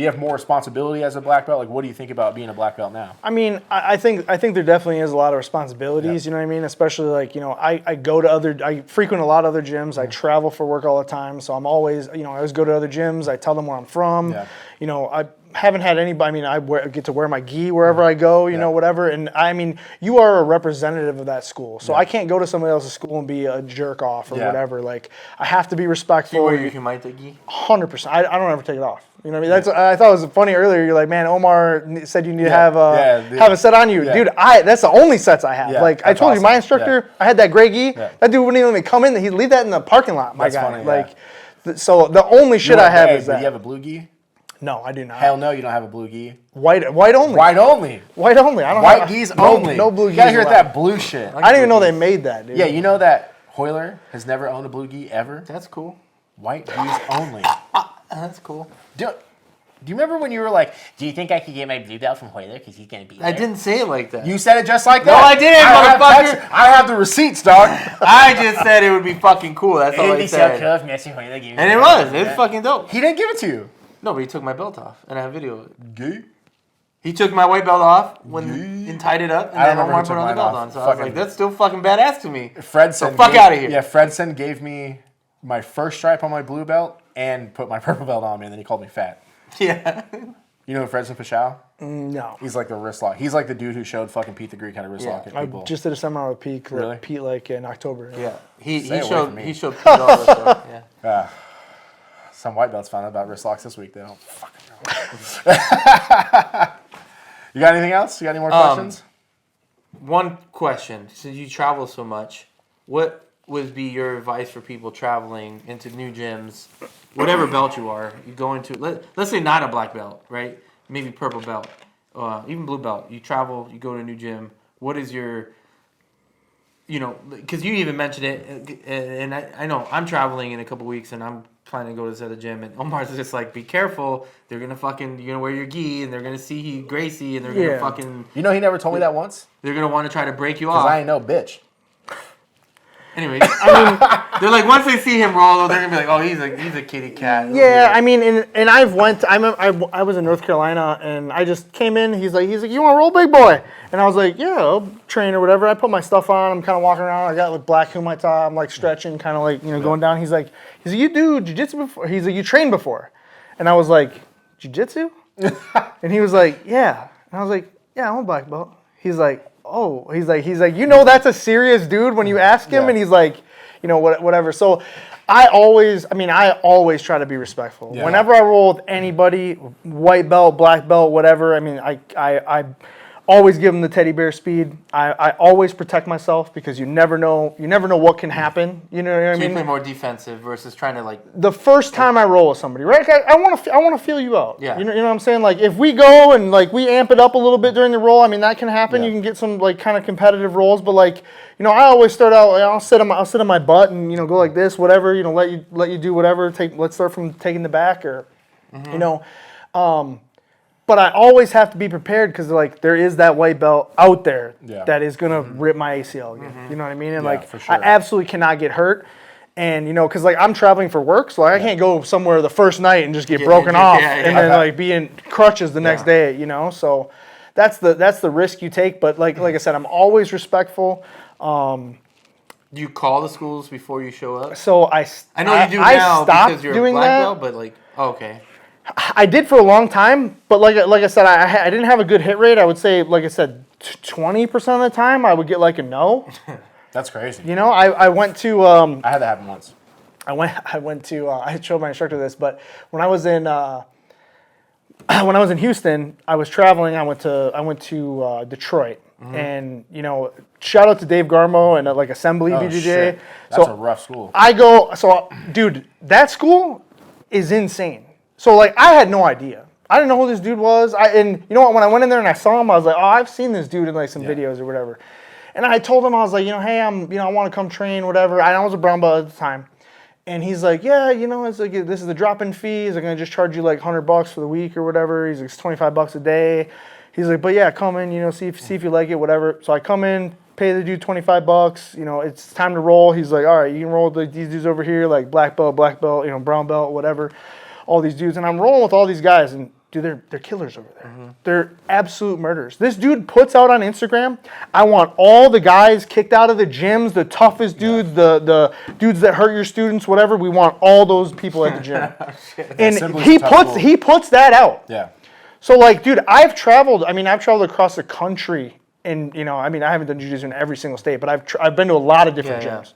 you have more responsibility as a black belt? Like, what do you think about being a black belt now? I mean, I think there definitely is a lot of responsibilities. You know what I mean? Especially like, you know, I frequent a lot of other gyms. I travel for work all the time, so I'm always, you know, I always go to other gyms. I tell them where I'm from. Yeah. You know, I haven't had anybody. I mean, I get to wear my gi wherever I go. You know, whatever. And I mean, you are a representative of that school, so I can't go to somebody else's school and be a jerk off or whatever. Like, I have to be respectful. You wear your Humaita gi? 100%. I don't ever take it off. You know what I mean? I thought it was funny earlier. You're like, man, Omar said you need to have a set on you. Dude, that's the only sets I have. Like, I told you, my instructor, I had that gray gi. That dude wouldn't even let me come in. He'd leave that in the parking lot, my guy. Funny, like, so the only shit I have is that. Do you have a blue gi? No, I do not. Hell no, you don't have a blue gi. White only. White only. White only. I don't White gis only. No blue gis. You gotta hear that blue shit. I didn't even know they made that, dude. Yeah, you know that Hoyler has never owned a blue gi ever? That's cool. White gis only. That's cool. Do you remember when you were like, do you think I could get my blue belt from Hoyler because he's going to be there? I didn't say it like that. You said it just like that. No, I didn't, motherfucker. I have the receipts, dog. I just said it would be fucking cool. That's all I said. So cool if Messi Hoyler gave me and it was. It was fucking dope. He didn't give it to you. No, but he took my belt off, and I have video of it. Gay? He took my white belt off and tied it up, and then Omar put on the belt on. So I was like, that's still fucking badass to me. Fredson, fuck out of here. Yeah, Fredson gave me my first stripe on my blue belt and put my purple belt on me, and then he called me fat. Yeah. You know Fredson Pashao? No. He's like the wrist lock. He's like the dude who showed fucking Pete the Greek how to wrist lock at people. I just did a seminar with Pete, really? Pete like in October. Yeah. He showed Pete all this stuff. Yeah. Some white belts found out about wrist locks this week. They don't fucking know. You got anything else? You got any more questions? One question. Since you travel so much, what would be your advice for people traveling into new gyms, whatever belt you are, you go into, let's say not a black belt, right? Maybe purple belt, even blue belt. You travel, you go to a new gym. What is your, you know, because you even mentioned it, and I know I'm traveling in a couple weeks, and I'm planning to go to this other gym, and Omar's just like, be careful, you're gonna wear your gi, and they're gonna see Gracie, and they're gonna fucking. You know, he never told me that once. They're gonna want to try to break you off. Because I ain't no bitch. Anyways, I mean, they're like, once they see him roll, they're gonna be like, oh, he's a kitty cat. Yeah, I mean, and I was in North Carolina, and I just came in. He's like, you want to roll, big boy? And I was like, yeah, I'll train or whatever. I put my stuff on. I'm kind of walking around. I got like black Humaita. I'm like stretching, kind of like going down. He's like, you do jiu-jitsu before? He's like, you trained before? And I was like, jiu-jitsu? And he was like, yeah. And I was like, yeah, I'm a black belt. He's like, oh, he's like, you know, that's a serious dude when you ask him, and he's like, you know, whatever. So I always try to be respectful. Yeah. Whenever I roll with anybody, white belt, black belt, whatever, I mean, I always give them the teddy bear speed. I always protect myself because you never know what can happen. You know what I mean? You play more defensive versus trying to like. The first time I roll with somebody, right? I want to feel you out. Yeah. You know what I'm saying? Like if we go and like we amp it up a little bit during the roll, I mean that can happen. Yeah. You can get some like kind of competitive rolls, but like I always start out. I'll sit on my butt and go like this, whatever. Let you do whatever. Let's start from taking the back or, But I always have to be prepared because like there is that white belt out there that is gonna rip my ACL again. You know what I mean? And for sure. I absolutely cannot get hurt. And because like I'm traveling for work, so like, I can't go somewhere the first night and just get broken off and then like be in crutches the next day. So that's the risk you take. But like I said, I'm always respectful. Do you call the schools before you show up? So I know you do now because you're a black belt, but like okay. I did for a long time, but like I said, I didn't have a good hit rate. I would say, like I said, 20% of the time I would get like a no. That's crazy. I went to. I had that happen once. I went to. I showed my instructor this, but when I was in Houston, I was traveling. I went to Detroit, and shout out to Dave Garmo and like Assembly BJJ. Shit. That's a rough school. Dude, that school is insane. So, like, I had no idea. I didn't know who this dude was. And you know what? When I went in there and I saw him, I was like, oh, I've seen this dude in, like, some videos or whatever. And I told him, I was like, hey, I want to come train, whatever. I was a brown belt at the time. And he's like, yeah, it's like, this is the drop-in fee. He's like, going to just charge you, like, $100 for the week or whatever. He's like, it's $25 a day. He's like, but yeah, come in, see if you like it, whatever. So I come in, pay the dude $25. It's time to roll. He's like, all right, you can roll with these dudes over here, like black belt, brown belt, whatever. All these dudes, and I'm rolling with all these guys, and dude, they're killers over there. Mm-hmm. They're absolute murderers. This dude puts out on Instagram, I want all the guys kicked out of the gyms, the toughest dudes, the dudes that hurt your students, whatever. We want all those people at the gym. And he puts that out. Yeah. So, like, dude, I've traveled across the country, and, I haven't done jiu-jitsu in every single state, but I've been to a lot of different gyms.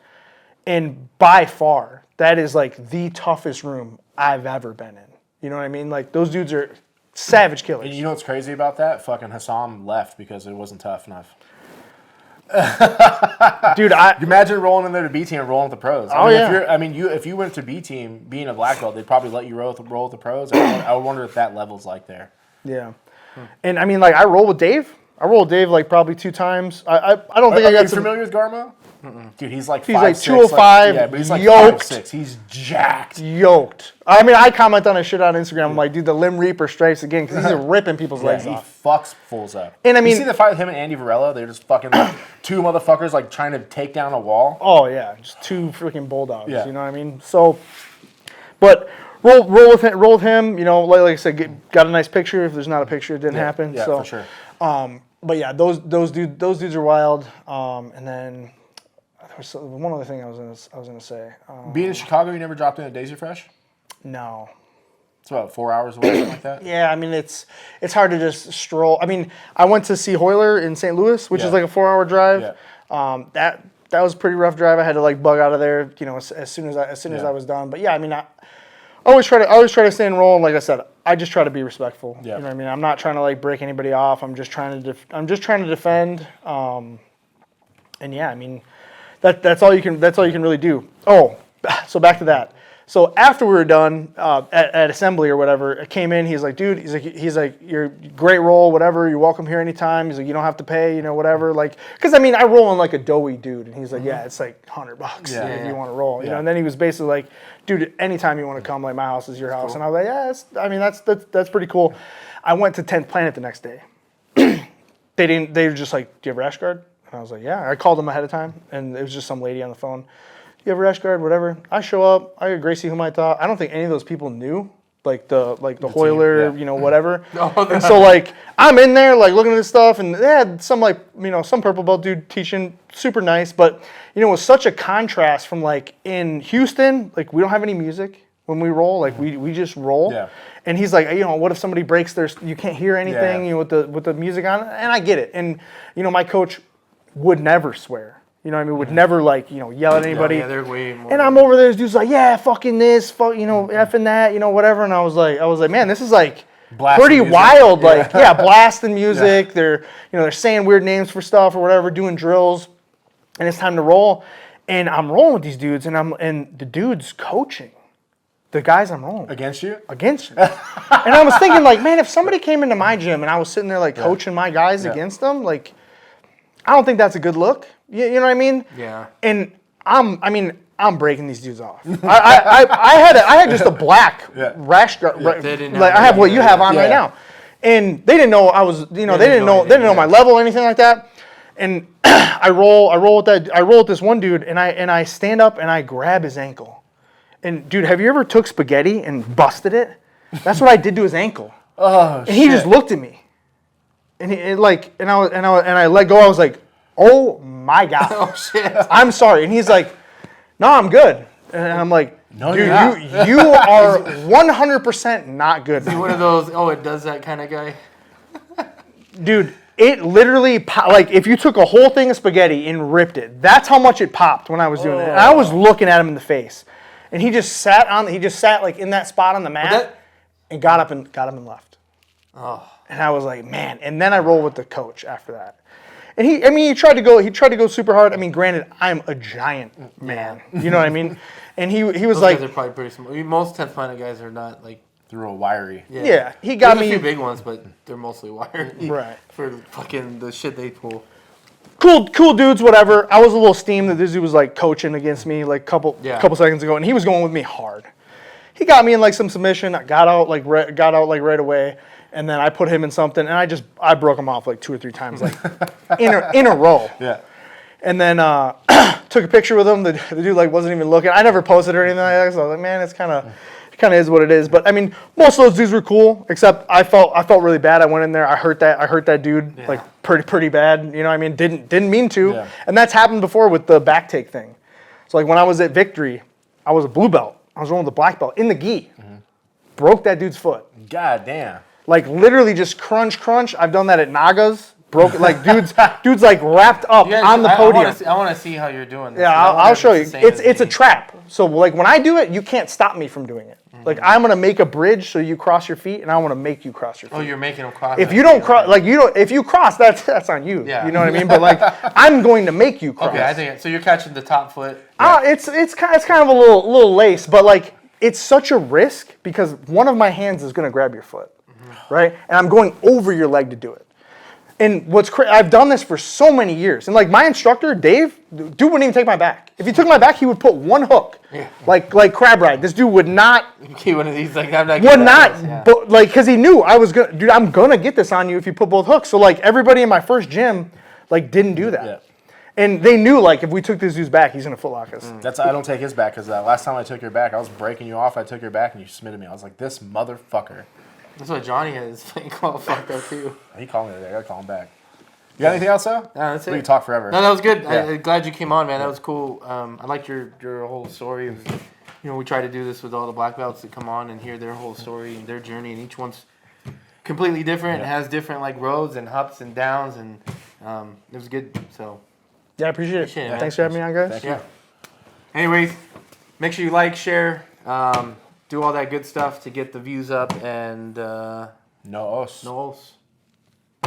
And by far, that is, like, the toughest room I've ever been in. You know what I mean? Like, those dudes are savage killers. And you know what's crazy about that? Fucking Hassam left because it wasn't tough enough. Dude, imagine rolling in there to B team and rolling with the pros. If you went to B team being a black belt, they'd probably let you roll with the pros. I would wonder if that level's like there. Yeah. And I roll with Dave. I rolled Dave like probably 2 times. I don't think I got some... familiar with Garmo? Mm-mm. Dude, he's like 5'6". He's like 205, yeah, but he's like yoked. 5'6". He's jacked. Yoked. I comment on his shit on Instagram. I'm like, dude, the Limb Reaper strikes again because he's ripping people's legs off. He fucks fools up. And you see the fight with him and Andy Varela? They're just fucking like 2 motherfuckers like trying to take down a wall. Oh, yeah. Just 2 freaking bulldogs. Yeah. You know what I mean? So, but... Roll with him, like I said, got a nice picture. If there's not a picture, it didn't happen. Yeah, so, for sure. But yeah, those dudes are wild. And then there was one other thing I was gonna say. Being in Chicago, you never dropped in at Daisy Fresh? No. It's about 4 hours away, something like that. Yeah, it's hard to just stroll. I went to see Hoyler in St. Louis, which is like a 4-hour drive. Yeah. That was a pretty rough drive. I had to like bug out of there, as soon as I was done. But yeah, I always try to stay and roll, and like I said, I just try to be respectful. Yeah. You know what I mean? I'm not trying to like break anybody off. I'm just trying to defend. And yeah, that's all you can really do. Oh, so back to that. So after we were done at assembly or whatever, it came in. He's like, dude, he's like, you're great roll, whatever. You're welcome here anytime. He's like, you don't have to pay, whatever. Like, because I roll on like a doughy dude, and he's like, yeah, it's like $100 if you want to roll, you know. And then he was basically like, dude, anytime you want to come, like my house is your house. Cool. And I was like, yeah, that's pretty cool. I went to 10th Planet the next day. They were just like, do you have a rash guard? And I was like, yeah. I called them ahead of time, and it was just some lady on the phone. You have a rash guard, whatever. I show up. I got Gracie, whom I thought. I don't think any of those people knew, like the Hoyler, whatever. And so like I'm in there like looking at this stuff, and they had some like some purple belt dude teaching, super nice, but it was such a contrast from like in Houston, like we don't have any music when we roll, like we just roll. Yeah. And he's like, what if somebody breaks their? You can't hear anything, with the music on, and I get it. And my coach would never swear. Would never like, yell at anybody. Yeah, they're way more. And I'm over there, this dude's like, yeah, fucking this, effing that, whatever. And I was like, man, this is like pretty wild. Like, blasting music. Yeah. They're saying weird names for stuff or whatever, doing drills. And it's time to roll. And I'm rolling with these dudes, and the dude's coaching the guys I'm rolling. Against you? Against me. And I was thinking, like, man, if somebody came into my gym and I was sitting there, like, coaching my guys against them, like, I don't think that's a good look. You know what I mean? Yeah. And I'm breaking these dudes off. I had just a black rash guard. Like I have what you have on right now, and they didn't know I was. They didn't know my level or anything like that. And I roll with this one dude, and I stand up and I grab his ankle. And dude, have you ever took spaghetti and busted it? That's what I did to his ankle. Oh, and he just looked at me, and I let go. I was like, oh my God. Oh shit. I'm sorry. And he's like, no, I'm good. And I'm like, no, dude, you are 100% not good. Is he one of those, it does that kind of guy? Dude, it literally, like if you took a whole thing of spaghetti and ripped it, that's how much it popped when I was doing it. And I was looking at him in the face. And he just sat like in that spot on the mat and got up and left. Oh. And I was like, man. And then I rolled with the coach after that. And he tried to go super hard. Granted, I'm a giant man. You know what I mean? And he was those like, guys are probably pretty small. Most 10th Planet guys are not like Through a wiry. Yeah, he got There's me. a few big ones, but they're mostly wired. Right. For fucking the shit they pull. Cool dudes, whatever. I was a little steamed that this dude was like coaching against me like couple seconds ago, and he was going with me hard. He got me in like some submission. I got out like right away, and then I put him in something, and I broke him off like 2 or 3 times, like in a row. Yeah. And then took a picture with him. The dude like wasn't even looking. I never posted or anything like that. So I was like, man, it kind of is what it is. But I mean, most of those dudes were cool, except I felt really bad. I went in there. I hurt that dude like pretty bad. You know what I mean? Didn't mean to. Yeah. And that's happened before with the back take thing. So like when I was at Victory, I was a blue belt. I was rolling the black belt in the gi. Broke that dude's foot. God damn. Like literally just crunch. I've done that at Nagas. Broke it, like dudes like wrapped up on the podium. I want to see how you're doing this. Yeah, I'll show you. It's a trap. So like when I do it, you can't stop me from doing it. Like I'm gonna make a bridge so you cross your feet, and I want to make you cross your feet. Oh, you're making them cross. If you don't cross, like if you cross, that's on you. Yeah. You know what I mean? But like I'm going to make you cross. Okay, I think so. You're catching the top foot. It's kind of a little lace, but like it's such a risk because one of my hands is gonna grab your foot, right? And I'm going over your leg to do it. And I've done this for so many years. And like my instructor, Dave, dude wouldn't even take my back. If he took my back, he would put one hook. Yeah. Like crab ride. This dude would not. Okay, one of these like I'm not. Would not. But like, cause he knew I was gonna, dude. I'm gonna get this on you if you put both hooks. So like everybody in my first gym, like didn't do that. Yeah. And they knew like if we took this dude's back, he's gonna footlock us. I don't take his back because last time I took your back, I was breaking you off. I took your back and you submitted me. I was like, this motherfucker. That's what Johnny had his thing called fucked up too. He called me today. I gotta call him back. You got anything else, though? No, that's it. We can talk forever. No, that was good. Yeah. I'm glad you came on, man. That was cool. I liked your whole story. We try to do this with all the black belts that come on and hear their whole story and their journey, and each one's completely different. Yeah. It has different like roads and ups and downs, and it was good. So yeah, I appreciate it. Thanks for having me on, guys. Thank you. Anyways, make sure you like, share, do all that good stuff to get the views up, and no os.